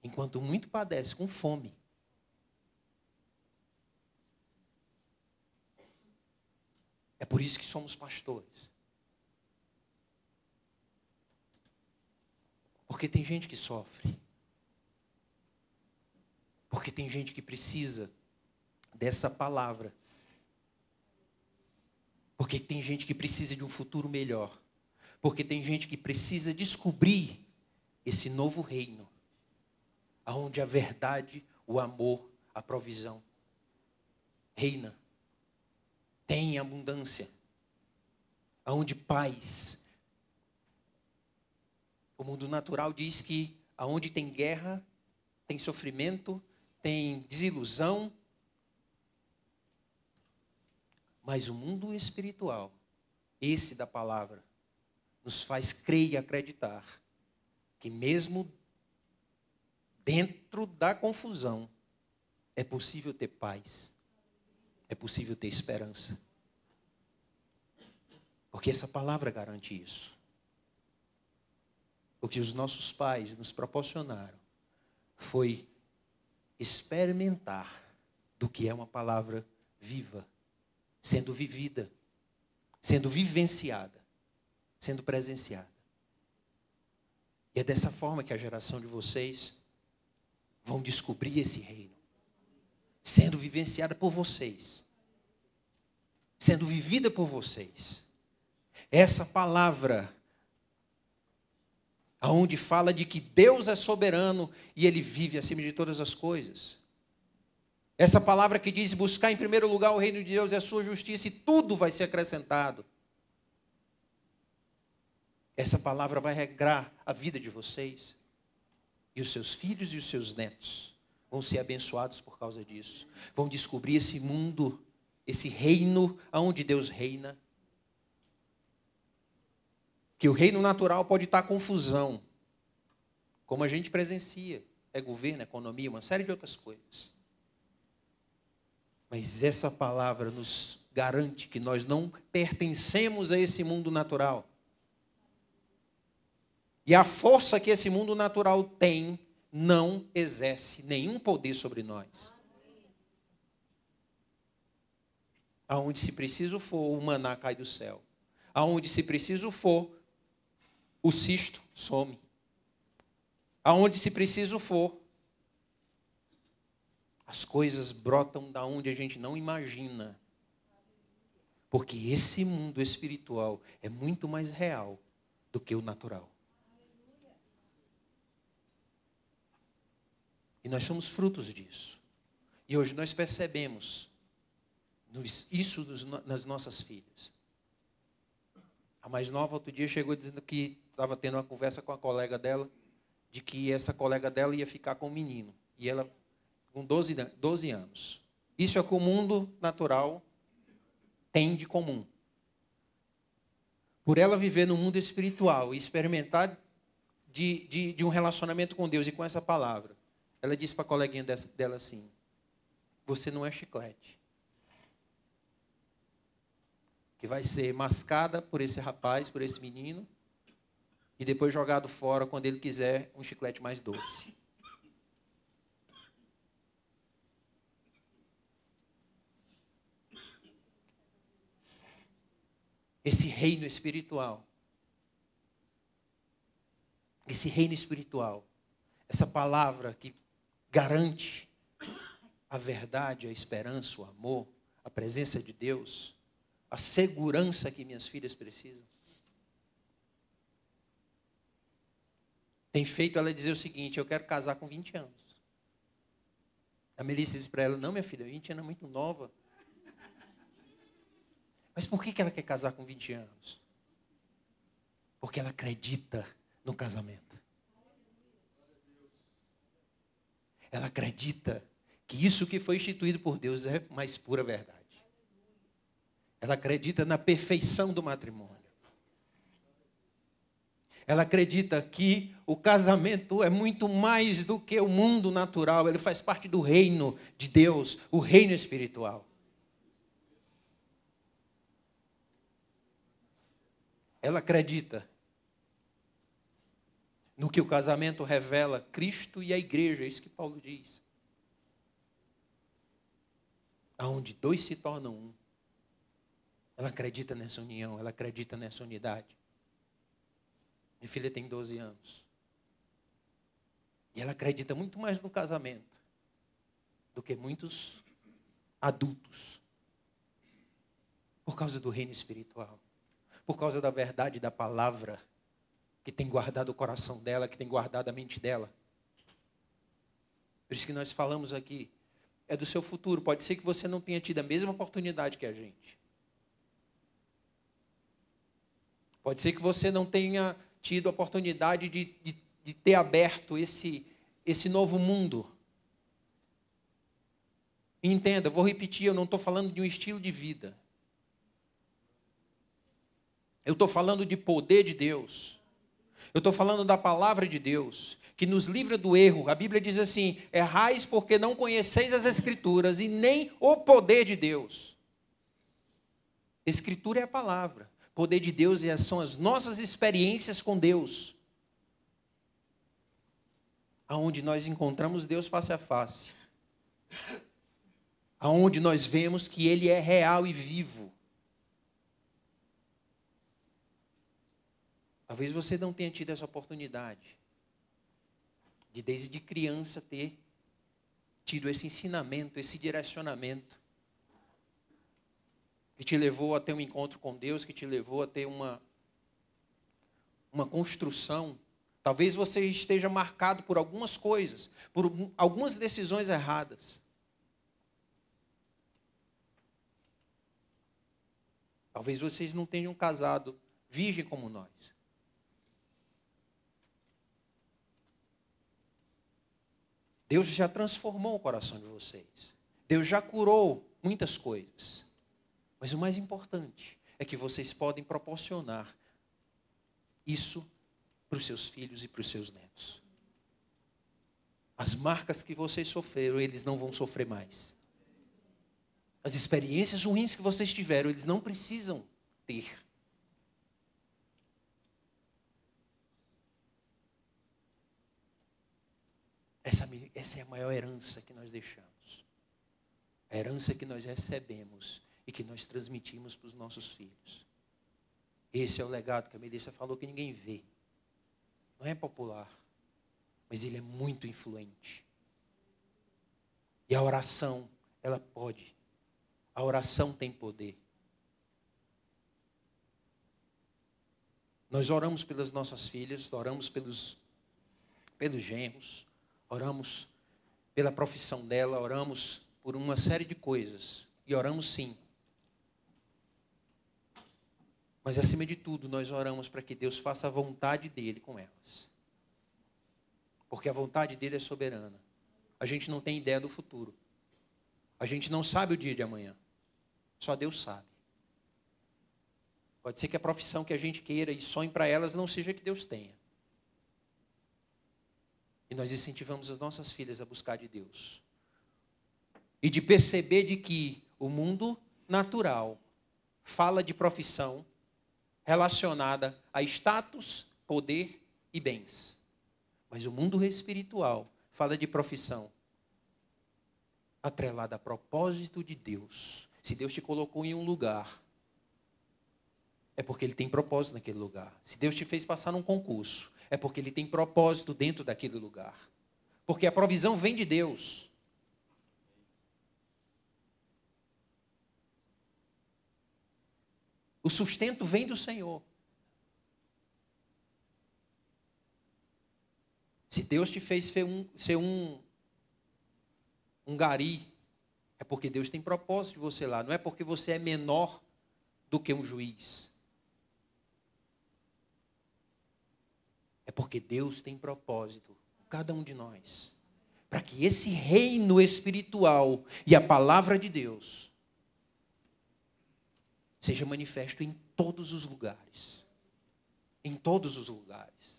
Enquanto muito padece com fome. É por isso que somos pastores. Porque tem gente que sofre. Porque tem gente que precisa dessa palavra. Porque tem gente que precisa de um futuro melhor. Porque tem gente que precisa descobrir esse novo reino, onde a verdade, o amor, a provisão reina, tem abundância, onde paz. O mundo natural diz que aonde tem guerra, tem sofrimento, tem desilusão. Mas o mundo espiritual, esse da palavra, nos faz crer e acreditar que mesmo dentro da confusão, é possível ter paz, é possível ter esperança. Porque essa palavra garante isso. O que os nossos pais nos proporcionaram foi experimentar do que é uma palavra viva, sendo vivida, sendo vivenciada, sendo presenciada. E é dessa forma que a geração de vocês vão descobrir esse reino, sendo vivenciada por vocês, sendo vivida por vocês. Essa palavra, aonde fala de que Deus é soberano e Ele vive acima de todas as coisas. Essa palavra que diz buscar em primeiro lugar o reino de Deus e a sua justiça, e tudo vai ser acrescentado. Essa palavra vai regrar a vida de vocês. E os seus filhos e os seus netos vão ser abençoados por causa disso. Vão descobrir esse mundo, esse reino onde Deus reina. Que o reino natural pode estar confusão, como a gente presencia. É governo, economia, uma série de outras coisas. Mas essa palavra nos garante que nós não pertencemos a esse mundo natural. E a força que esse mundo natural tem não exerce nenhum poder sobre nós. Aonde se preciso for, o maná cai do céu. Aonde se preciso for, o cisto some. Aonde se preciso for, as coisas brotam da onde a gente não imagina. Porque esse mundo espiritual é muito mais real do que o natural. E nós somos frutos disso. E hoje nós percebemos isso nas nossas filhas. A mais nova, outro dia, chegou dizendo que estava tendo uma conversa com a colega dela, de que essa colega dela ia ficar com um menino. E ela, com 12 anos. Isso é o que o mundo natural tem de comum. Por ela viver no mundo espiritual e experimentar de um relacionamento com Deus e com essa palavra, ela disse para a coleguinha dela assim: você não é chiclete, que vai ser mascada por esse rapaz, por esse menino, e depois jogado fora quando ele quiser um chiclete mais doce. Esse reino espiritual, essa palavra que garante a verdade, a esperança, o amor, a presença de Deus, a segurança que minhas filhas precisam, tem feito ela dizer o seguinte: eu quero casar com 20 anos. A Melissa disse para ela: não, minha filha, 20 anos é muito nova. Mas por que ela quer casar com 20 anos? Porque ela acredita no casamento. Ela acredita que isso que foi instituído por Deus é mais pura verdade. Ela acredita na perfeição do matrimônio. Ela acredita que o casamento é muito mais do que o mundo natural. Ele faz parte do reino de Deus, o reino espiritual. Ela acredita no que o casamento revela Cristo e a igreja, é isso que Paulo diz. Aonde dois se tornam um. Ela acredita nessa união, ela acredita nessa unidade. Minha filha tem 12 anos. E ela acredita muito mais no casamento do que muitos adultos. Por causa do reino espiritual. Por causa da verdade da palavra que tem guardado o coração dela, que tem guardado a mente dela. Por isso que nós falamos aqui, é do seu futuro. Pode ser que você não tenha tido a mesma oportunidade que a gente. Pode ser que você não tenha tido a oportunidade de ter aberto esse novo mundo. E entenda, vou repetir, eu não estou falando de um estilo de vida. Eu estou falando de poder de Deus. Eu estou falando da palavra de Deus, que nos livra do erro. A Bíblia diz assim: errais porque não conheceis as Escrituras e nem o poder de Deus. Escritura é a palavra. poder de Deus e são as nossas experiências com Deus, aonde nós encontramos Deus face a face, aonde nós vemos que Ele é real e vivo. Talvez você não tenha tido essa oportunidade de desde criança ter tido esse ensinamento, esse direcionamento, que te levou a ter um encontro com Deus, que te levou a ter uma construção. Talvez você esteja marcado por algumas coisas, por algumas decisões erradas. Talvez vocês não tenham casado virgem como nós. Deus já transformou o coração de vocês. Deus já curou muitas coisas. Mas o mais importante é que vocês podem proporcionar isso para os seus filhos e para os seus netos. As marcas que vocês sofreram, eles não vão sofrer mais. As experiências ruins que vocês tiveram, eles não precisam ter. Essa é a maior herança que nós deixamos. A herança que nós recebemos e que nós transmitimos para os nossos filhos. Esse é o legado que a Melissa falou que ninguém vê. Não é popular, mas ele é muito influente. E a oração, ela pode. A oração tem poder. Nós oramos pelas nossas filhas, oramos pelos genros, oramos pela profissão dela, oramos por uma série de coisas. E oramos sim. Mas acima de tudo, nós oramos para que Deus faça a vontade dele com elas. Porque a vontade dele é soberana. A gente não tem ideia do futuro. A gente não sabe o dia de amanhã. Só Deus sabe. Pode ser que a profissão que a gente queira e sonhe para elas não seja que Deus tenha. E nós incentivamos as nossas filhas a buscar de Deus. E de perceber de que o mundo natural fala de profissão relacionada a status, poder e bens. Mas o mundo espiritual fala de profissão atrelada a propósito de Deus. Se Deus te colocou em um lugar, é porque Ele tem propósito naquele lugar. Se Deus te fez passar num concurso, é porque Ele tem propósito dentro daquele lugar. Porque a provisão vem de Deus. O sustento vem do Senhor. Se Deus te fez ser um gari, é porque Deus tem propósito de você lá. Não é porque você é menor do que um juiz. É porque Deus tem propósito, cada um de nós, para que esse reino espiritual e a palavra de Deus seja manifesto em todos os lugares. Em todos os lugares.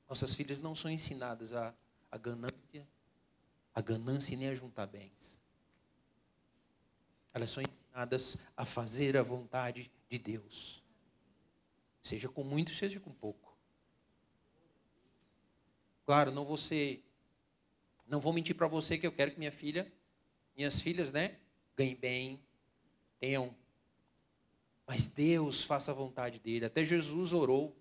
Nossas filhas não são ensinadas a ganância e nem a juntar bens. Elas são ensinadas a fazer a vontade de Deus. Seja com muito, seja com pouco. Claro, não vou mentir para você que eu quero que minhas filhas, ganhem bem, tenham. Mas Deus faça a vontade dele. Até Jesus orou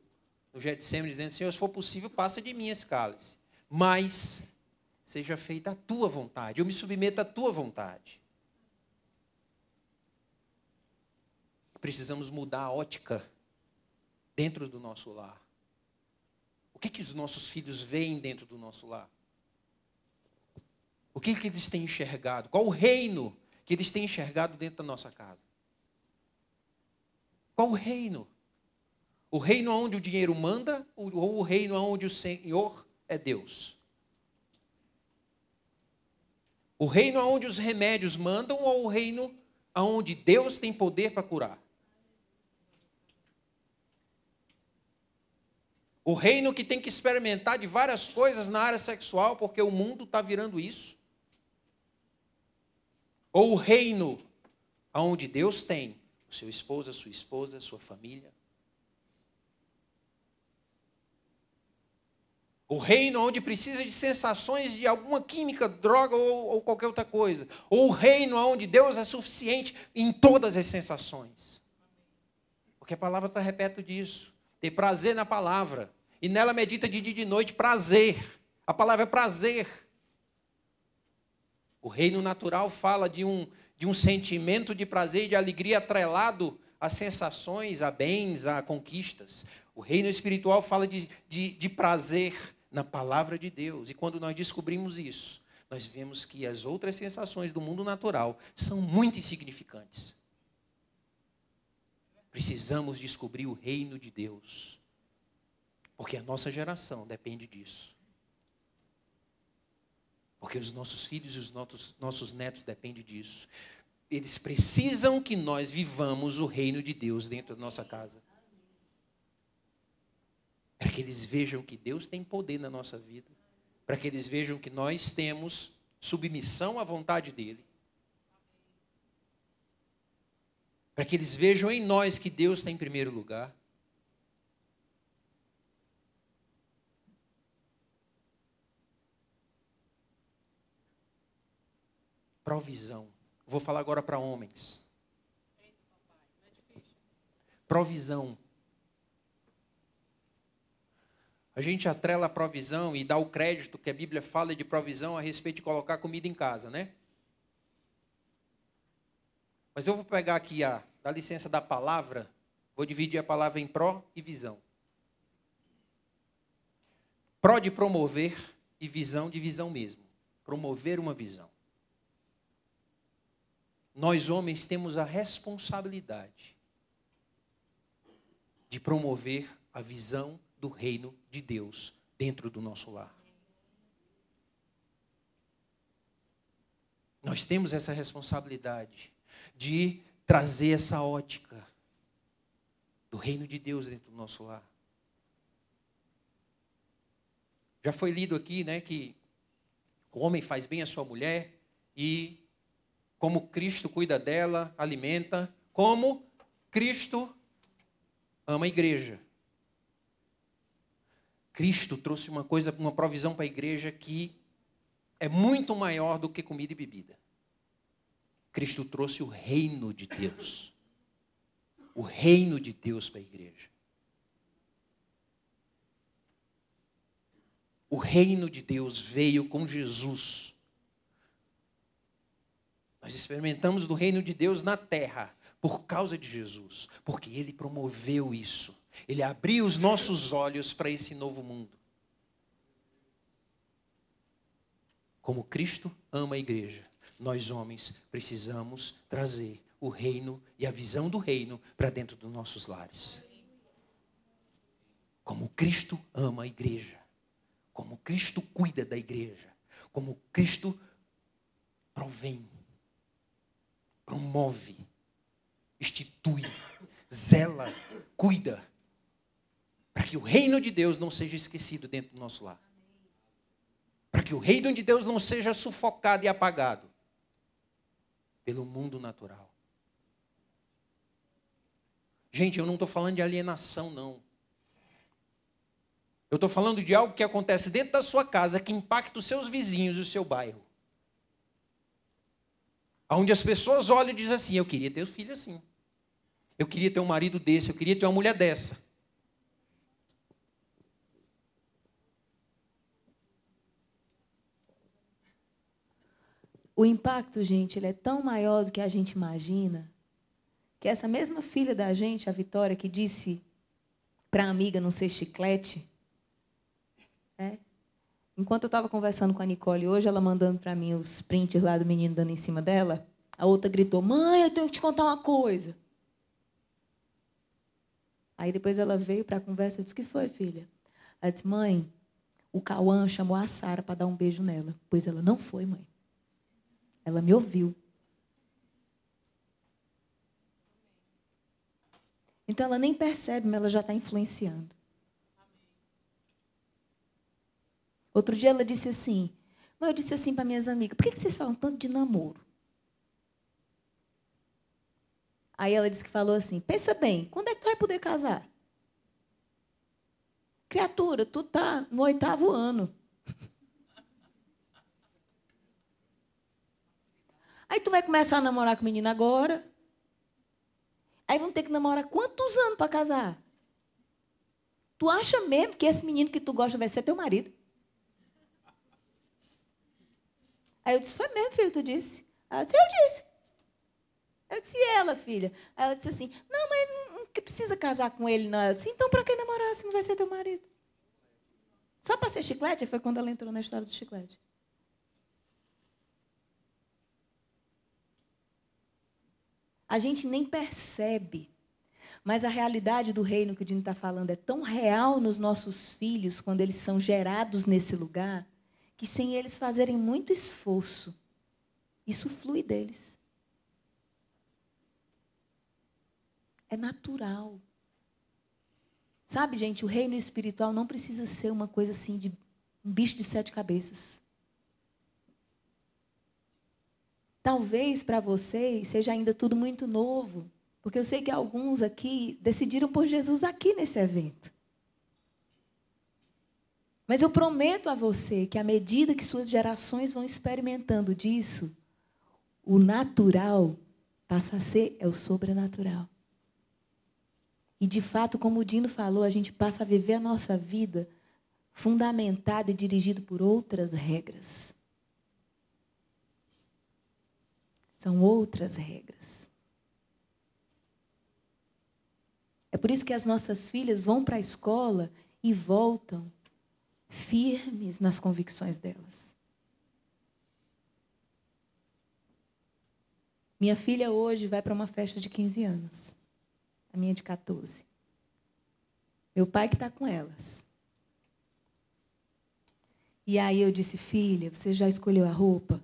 no Getsemane dizendo: Senhor, se for possível, passa de mim esse cálice. Mas seja feita a tua vontade. Eu me submeto à tua vontade. Precisamos mudar a ótica dentro do nosso lar. O que os nossos filhos veem dentro do nosso lar? O que eles têm enxergado? Qual o reino que eles têm enxergado dentro da nossa casa? Qual o reino? O reino onde o dinheiro manda ou o reino onde o Senhor é Deus? O reino onde os remédios mandam ou o reino onde Deus tem poder para curar? O reino que tem que experimentar de várias coisas na área sexual, porque o mundo está virando isso? Ou o reino onde Deus tem O seu esposo, a sua esposa, a sua família. O reino onde precisa de sensações de alguma química, droga ou qualquer outra coisa. Ou o reino onde Deus é suficiente em todas as sensações. Porque a palavra está repleto disso. Ter prazer na palavra. E nela medita de dia e de noite, prazer. A palavra é prazer. O reino natural fala de um sentimento de prazer e de alegria atrelado a sensações, a bens, a conquistas. O reino espiritual fala de prazer na palavra de Deus. E quando nós descobrimos isso, nós vemos que as outras sensações do mundo natural são muito insignificantes. Precisamos descobrir o reino de Deus. Porque a nossa geração depende disso. Porque os nossos filhos e os nossos netos dependem disso. Eles precisam que nós vivamos o reino de Deus dentro da nossa casa. Para que eles vejam que Deus tem poder na nossa vida. Para que eles vejam que nós temos submissão à vontade dEle. Para que eles vejam em nós que Deus está em primeiro lugar. Provisão. Vou falar agora para homens. Provisão. A gente atrela a provisão e dá o crédito que a Bíblia fala de provisão a respeito de colocar comida em casa, né? Mas eu vou pegar aqui dá licença da palavra, vou dividir a palavra em pró e visão. Pró de promover e visão de visão mesmo. Promover uma visão. Nós homens temos a responsabilidade de promover a visão do reino de Deus dentro do nosso lar. Nós temos essa responsabilidade de trazer essa ótica do reino de Deus dentro do nosso lar. Já foi lido aqui, né, que o homem faz bem a sua mulher e como Cristo cuida dela, alimenta, como Cristo ama a igreja. Cristo trouxe uma provisão para a igreja que é muito maior do que comida e bebida. Cristo trouxe o reino de Deus. O reino de Deus para a igreja. O reino de Deus veio com Jesus. Nós experimentamos do reino de Deus na terra por causa de Jesus. Porque Ele promoveu isso. Ele abriu os nossos olhos para esse novo mundo. Como Cristo ama a igreja, nós homens precisamos trazer o reino e a visão do reino para dentro dos nossos lares. Como Cristo ama a igreja, como Cristo cuida da igreja, como Cristo provém, promove, institui, zela, cuida, para que o reino de Deus não seja esquecido dentro do nosso lar. Para que o reino de Deus não seja sufocado e apagado pelo mundo natural. Gente, eu não estou falando de alienação, não. Eu estou falando de algo que acontece dentro da sua casa, que impacta os seus vizinhos e o seu bairro. Onde as pessoas olham e dizem assim, eu queria ter um filho assim. Eu queria ter um marido desse, eu queria ter uma mulher dessa. O impacto, gente, ele é tão maior do que a gente imagina, que essa mesma filha da gente, a Vitória, que disse para a amiga não ser chiclete, enquanto eu estava conversando com a Nicole hoje, ela mandando para mim os prints lá do menino dando em cima dela, a outra gritou, mãe, eu tenho que te contar uma coisa. Aí depois ela veio para a conversa e disse, o que foi, filha? Ela disse, mãe, o Cauã chamou a Sara para dar um beijo nela. Pois ela não foi, mãe. Ela me ouviu. Então, ela nem percebe, mas ela já está influenciando. Outro dia, ela disse assim, mas eu disse assim para minhas amigas, por que vocês falam tanto de namoro? Aí ela disse que falou assim, pensa bem, quando é que tu vai poder casar? Criatura, tu tá no 8º ano. Aí tu vai começar a namorar com o menino agora. Aí vão ter que namorar quantos anos para casar? Tu acha mesmo que esse menino que tu gosta vai ser teu marido? Aí eu disse, foi mesmo, filho, tu disse? Ela disse, eu disse. Eu disse, e ela, filha? Aí ela disse assim, não, mas não precisa casar com ele, não. Eu disse, então para que namorar se não vai ser teu marido? Só para ser chiclete? Foi quando ela entrou na história do chiclete. A gente nem percebe, mas a realidade do reino que o Dino está falando é tão real nos nossos filhos, quando eles são gerados nesse lugar, que sem eles fazerem muito esforço, isso flui deles. É natural. Sabe, gente, o reino espiritual não precisa ser uma coisa assim de um bicho de 7 cabeças. Talvez para vocês seja ainda tudo muito novo, porque eu sei que alguns aqui decidiram por Jesus aqui nesse evento. Mas eu prometo a você que à medida que suas gerações vão experimentando disso, o natural passa a ser o sobrenatural. E, de fato, como o Dino falou, a gente passa a viver a nossa vida fundamentada e dirigida por outras regras. São outras regras. É por isso que as nossas filhas vão para a escola e voltam firmes nas convicções delas. Minha filha hoje vai para uma festa de 15 anos. A minha de 14. Meu pai que está com elas. E aí eu disse, filha, você já escolheu a roupa?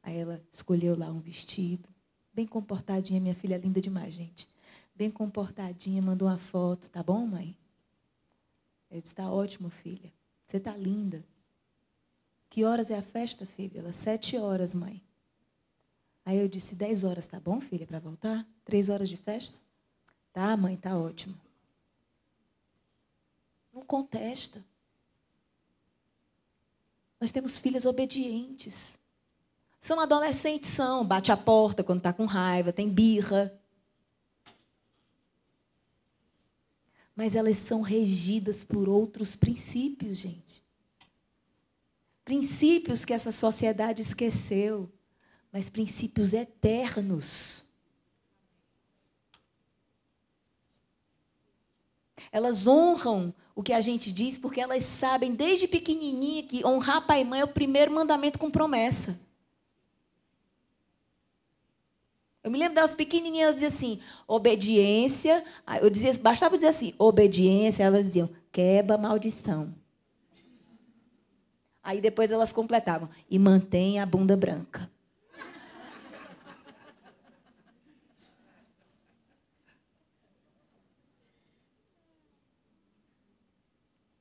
Aí ela escolheu lá um vestido, bem comportadinha, minha filha é linda demais, gente. Bem comportadinha, mandou uma foto, tá bom, mãe? Eu disse, tá ótimo, filha. Você tá linda. Que horas é a festa, filha? Ela, 7 horas, mãe. Aí eu disse, 10 horas, tá bom, filha, para voltar? 3 horas de festa? Tá, mãe, tá ótimo. Não contesta. Nós temos filhas obedientes. São adolescentes, são. Bate a porta quando está com raiva, tem birra. Mas elas são regidas por outros princípios, gente. Princípios que essa sociedade esqueceu, mas princípios eternos. Elas honram o que a gente diz, porque elas sabem desde pequenininha que honrar pai e mãe é o primeiro mandamento com promessa. Eu me lembro delas pequenininhas, elas diziam assim, obediência. Eu dizia, bastava dizer assim, obediência, elas diziam, quebra maldição. Aí depois elas completavam, e mantém a bunda branca.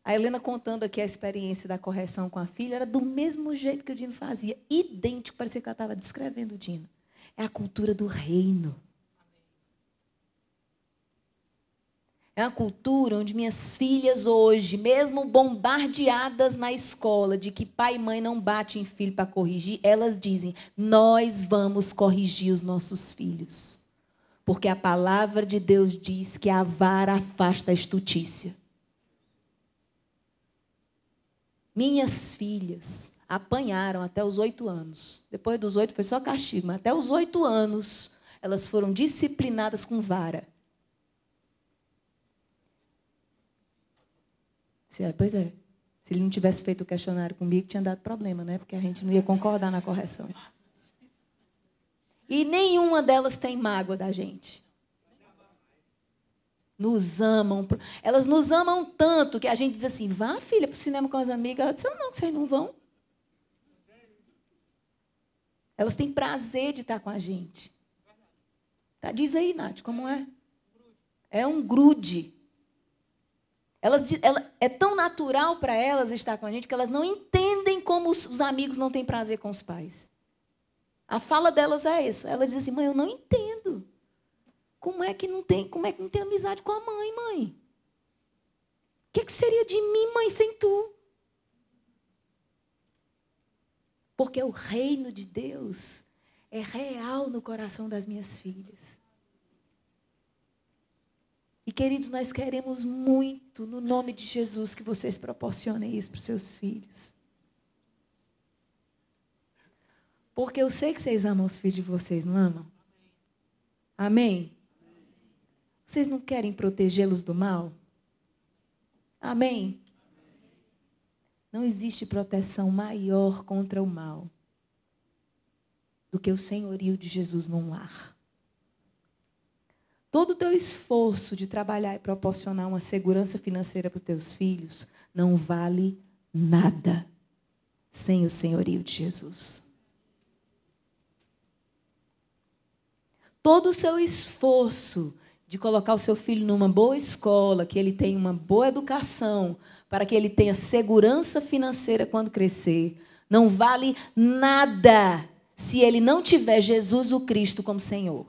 A Helena contando aqui a experiência da correção com a filha, era do mesmo jeito que o Dino fazia, idêntico, parecia que ela estava descrevendo o Dino. É a cultura do reino. É uma cultura onde minhas filhas hoje, mesmo bombardeadas na escola de que pai e mãe não batem em filho para corrigir, elas dizem, nós vamos corrigir os nossos filhos. Porque a palavra de Deus diz que a vara afasta a estutícia. Minhas filhas apanharam até os 8 anos. Depois dos 8 foi só castigo, mas até os 8 anos elas foram disciplinadas com vara. Pois é. Se ele não tivesse feito o questionário comigo, tinha dado problema, né? Porque a gente não ia concordar na correção. E nenhuma delas tem mágoa da gente. Nos amam. Elas nos amam tanto que a gente diz assim, vá, filha, para o cinema com as amigas. Ela disse, não, vocês não vão. Elas têm prazer de estar com a gente. Tá, diz aí, Nath, como é? É um grude. É tão natural para elas estar com a gente que elas não entendem como os amigos não têm prazer com os pais. A fala delas é essa. Ela diz assim, mãe, eu não entendo. Como é que não tem amizade com a mãe, mãe? O que seria de mim, mãe, sem tu? Porque o reino de Deus é real no coração das minhas filhas. E, queridos, nós queremos muito, no nome de Jesus, que vocês proporcionem isso para os seus filhos. Porque eu sei que vocês amam os filhos de vocês, não amam? Amém? Vocês não querem protegê-los do mal? Amém? Não existe proteção maior contra o mal do que o senhorio de Jesus num lar. Todo o teu esforço de trabalhar e proporcionar uma segurança financeira para os teus filhos não vale nada sem o senhorio de Jesus. Todo o seu esforço de colocar o seu filho numa boa escola, que ele tenha uma boa educação, para que ele tenha segurança financeira quando crescer, não vale nada se ele não tiver Jesus o Cristo como Senhor.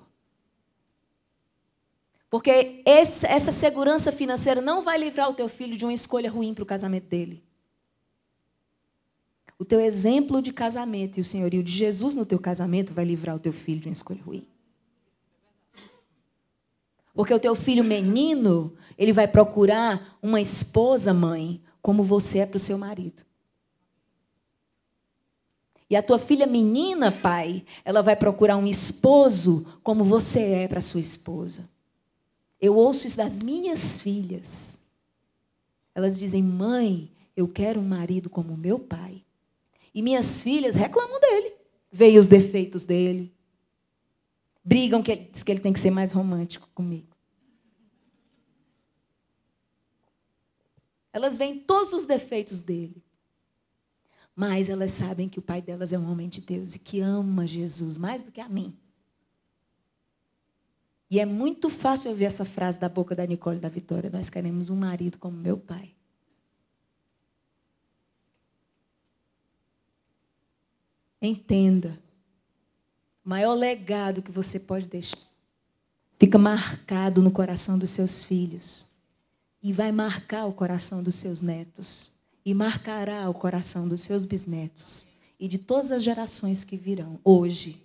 Porque essa segurança financeira não vai livrar o teu filho de uma escolha ruim para o casamento dele. O teu exemplo de casamento e o senhorio de Jesus no teu casamento vai livrar o teu filho de uma escolha ruim. Porque o teu filho menino, ele vai procurar uma esposa, mãe, como você é para o seu marido. E a tua filha menina, pai, ela vai procurar um esposo como você é para a sua esposa. Eu ouço isso das minhas filhas. Elas dizem, mãe, eu quero um marido como o meu pai. E minhas filhas reclamam dele. Veem os defeitos dele. Brigam que ele diz que ele tem que ser mais romântico comigo. Elas veem todos os defeitos dele. Mas elas sabem que o pai delas é um homem de Deus e que ama Jesus mais do que a mim. E é muito fácil ouvir essa frase da boca da Nicole e da Vitória. Nós queremos um marido como meu pai. Entenda. O maior legado que você pode deixar fica marcado no coração dos seus filhos. E vai marcar o coração dos seus netos. E marcará o coração dos seus bisnetos. E de todas as gerações que virão. Hoje,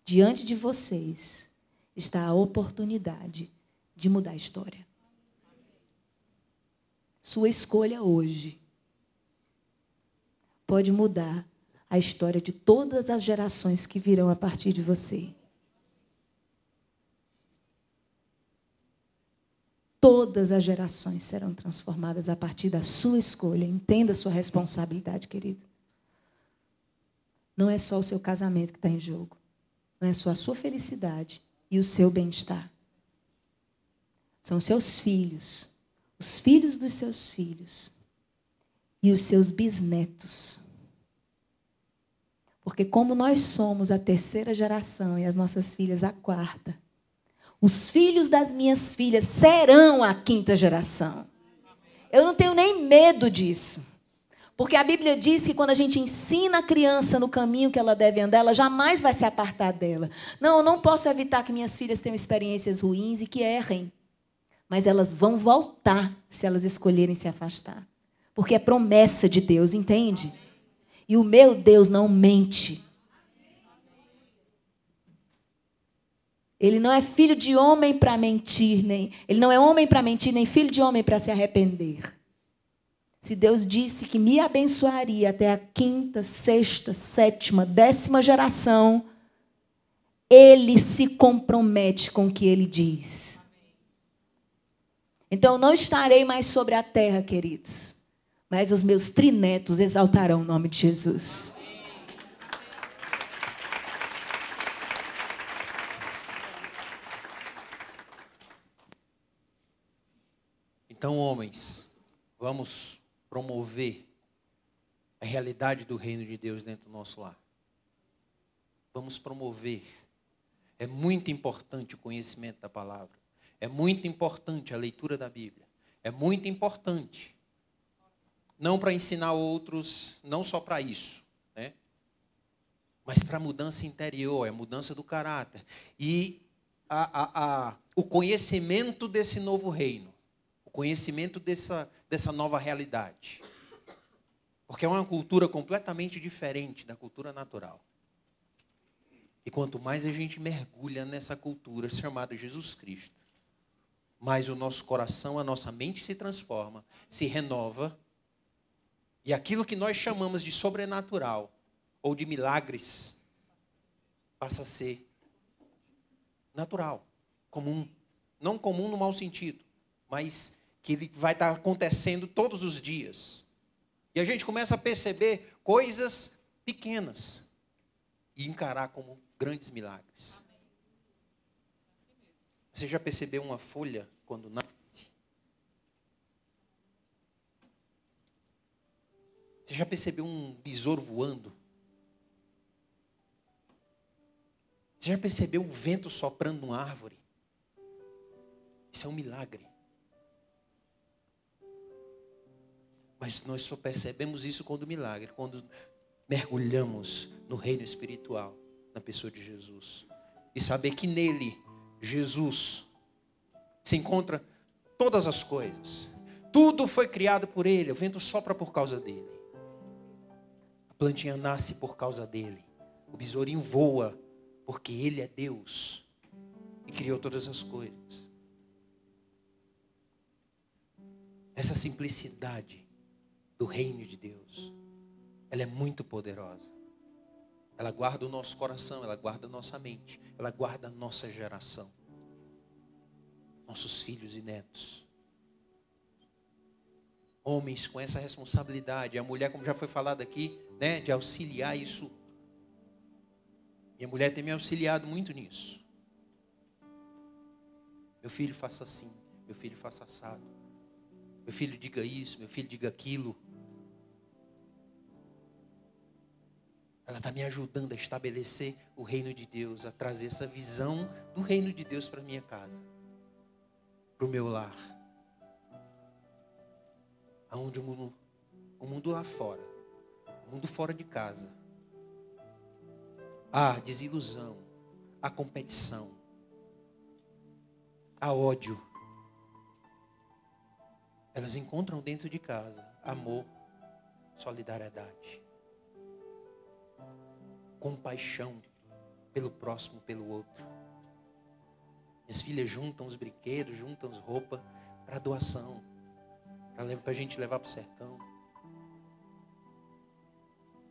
diante de vocês, está a oportunidade de mudar a história. Sua escolha hoje pode mudar a história de todas as gerações que virão a partir de você. Todas as gerações serão transformadas a partir da sua escolha. Entenda a sua responsabilidade, querido. Não é só o seu casamento que está em jogo. Não é só a sua felicidade e o seu bem-estar. São seus filhos, os filhos dos seus filhos e os seus bisnetos. Porque como nós somos a terceira geração e as nossas filhas a quarta, os filhos das minhas filhas serão a quinta geração. Eu não tenho nem medo disso. Porque a Bíblia diz que quando a gente ensina a criança no caminho que ela deve andar, ela jamais vai se apartar dela. Não, eu não posso evitar que minhas filhas tenham experiências ruins e que errem. Mas elas vão voltar se elas escolherem se afastar. Porque é promessa de Deus, entende? E o meu Deus não mente. Ele não é filho de homem para mentir, ele não é homem para mentir, nem filho de homem para se arrepender. Se Deus disse que me abençoaria até a quinta, sexta, sétima, 10ª geração, Ele se compromete com o que Ele diz. Então, eu não estarei mais sobre a terra, queridos, mas os meus trinetos exaltarão o nome de Jesus. Então, homens, vamos promover a realidade do reino de Deus dentro do nosso lar. Vamos promover. É muito importante o conhecimento da palavra. É muito importante a leitura da Bíblia. É muito importante. Não para ensinar outros, não só para isso, né? Mas para a mudança interior, é a mudança do caráter. E o conhecimento desse novo reino, o conhecimento dessa nova realidade. Porque é uma cultura completamente diferente da cultura natural. E quanto mais a gente mergulha nessa cultura chamada Jesus Cristo, mais o nosso coração, a nossa mente se transforma, se renova. E aquilo que nós chamamos de sobrenatural ou de milagres passa a ser natural, comum. Não comum no mau sentido, mas que ele vai estar acontecendo todos os dias. E a gente começa a perceber coisas pequenas e encarar como grandes milagres. Você já percebeu uma folha quando nasce? Você já percebeu um besouro voando? Você já percebeu o vento soprando numa árvore? Isso é um milagre. Mas nós só percebemos isso quando milagre, quando mergulhamos no reino espiritual, na pessoa de Jesus. E saber que nele, Jesus, se encontra todas as coisas. Tudo foi criado por ele, o vento sopra por causa dele. A plantinha nasce por causa dele. O besourinho voa porque ele é Deus e criou todas as coisas. Essa simplicidade do reino de Deus, ela é muito poderosa. Ela guarda o nosso coração, ela guarda a nossa mente, ela guarda a nossa geração, nossos filhos e netos. Homens com essa responsabilidade, a mulher, como já foi falado aqui, né, de auxiliar isso. E a mulher tem me auxiliado muito nisso. Meu filho faça assim, meu filho faça assado. Meu filho diga isso, meu filho diga aquilo. Ela está me ajudando a estabelecer o reino de Deus, a trazer essa visão do reino de Deus para a minha casa, para o meu lar. Aonde o mundo lá fora, o mundo fora de casa, há desilusão, há competição, há ódio. Elas encontram dentro de casa amor, solidariedade, compaixão pelo próximo, pelo outro. Minhas filhas juntam os brinquedos, juntam as roupas para doação, para a gente levar para o sertão.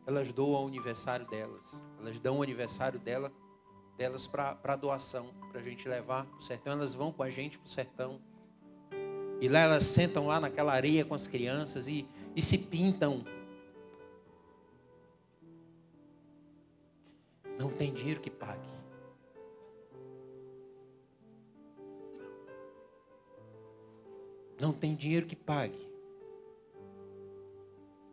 Elas doam o aniversário delas, elas dão o aniversário delas para doação, para a gente levar para o sertão. Elas vão com a gente para o sertão. E lá elas sentam lá naquela areia com as crianças e se pintam. Não tem dinheiro que pague. Não tem dinheiro que pague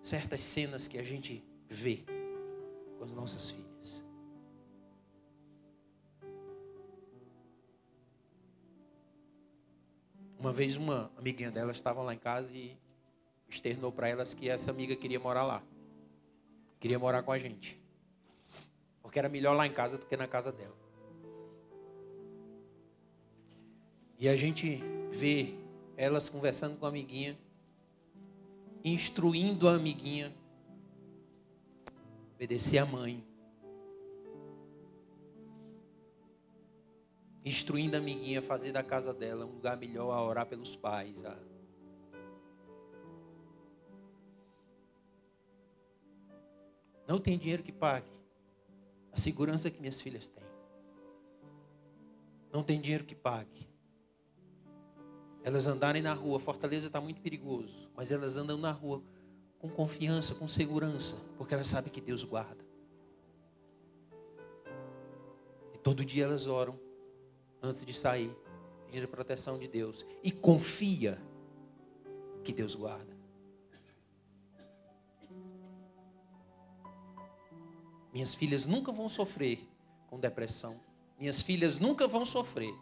certas cenas que a gente vê com as nossas filhas. Uma vez uma amiguinha delas estava lá em casa e externou para elas que essa amiga queria morar lá. Queria morar com a gente. Porque era melhor lá em casa do que na casa dela. E a gente vê elas conversando com a amiguinha, instruindo a amiguinha a obedecer a mãe, instruindo a amiguinha a fazer da casa dela um lugar melhor, a orar pelos pais. Não tem dinheiro que pague a segurança que minhas filhas têm. Não tem dinheiro que pague elas andarem na rua. Fortaleza está muito perigoso, mas elas andam na rua com confiança, com segurança, porque elas sabem que Deus guarda. E todo dia elas oram antes de sair, pedindo a proteção de Deus, e confia que Deus guarda. Minhas filhas nunca vão sofrer com depressão. Minhas filhas nunca vão sofrer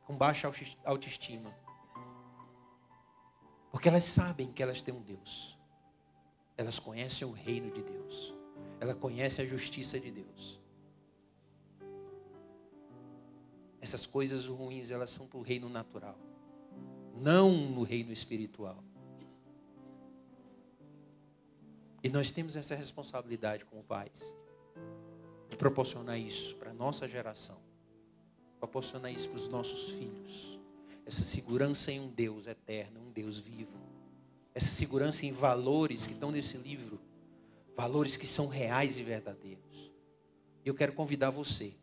com baixa autoestima. Porque elas sabem que elas têm um Deus. Elas conhecem o reino de Deus. Elas conhecem a justiça de Deus. Essas coisas ruins, elas são para o reino natural, não no reino espiritual. E nós temos essa responsabilidade como pais, de proporcionar isso para a nossa geração, proporcionar isso para os nossos filhos. Essa segurança em um Deus eterno, um Deus vivo. Essa segurança em valores que estão nesse livro, valores que são reais e verdadeiros. E eu quero convidar você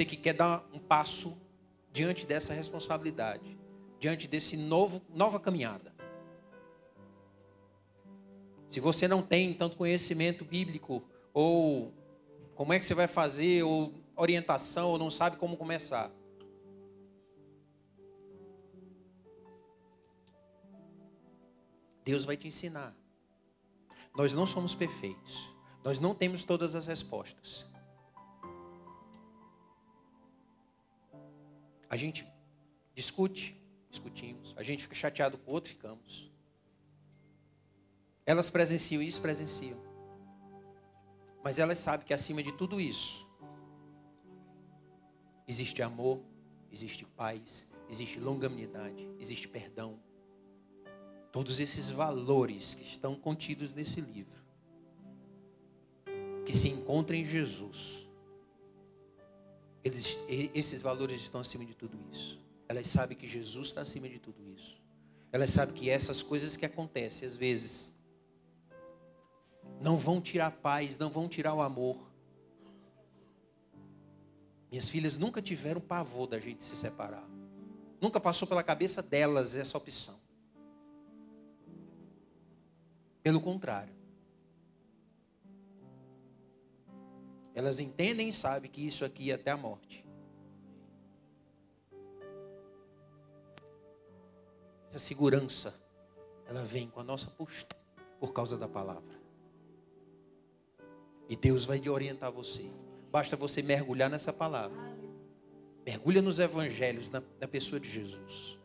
que quer dar um passo diante dessa responsabilidade, diante desse nova caminhada. Se você não tem tanto conhecimento bíblico, ou como é que você vai fazer, ou orientação, ou não sabe como começar, Deus vai te ensinar. Nós não somos perfeitos. Nós não temos todas as respostas. A gente discutimos. A gente fica chateado com o outro, ficamos. Elas presenciam isso, presenciam. Mas elas sabem que acima de tudo isso, existe amor, existe paz, existe longanimidade, existe perdão. Todos esses valores que estão contidos nesse livro, que se encontram em Jesus, esses valores estão acima de tudo isso. Elas sabem que Jesus está acima de tudo isso. Elas sabem que essas coisas que acontecem, às vezes, não vão tirar a paz, não vão tirar o amor. Minhas filhas nunca tiveram pavor da gente se separar. Nunca passou pela cabeça delas essa opção. Pelo contrário. Elas entendem e sabem que isso aqui é até a morte. Essa segurança, ela vem com a nossa postura por causa da palavra. E Deus vai orientar você. Basta você mergulhar nessa palavra. Mergulha nos evangelhos, na pessoa de Jesus.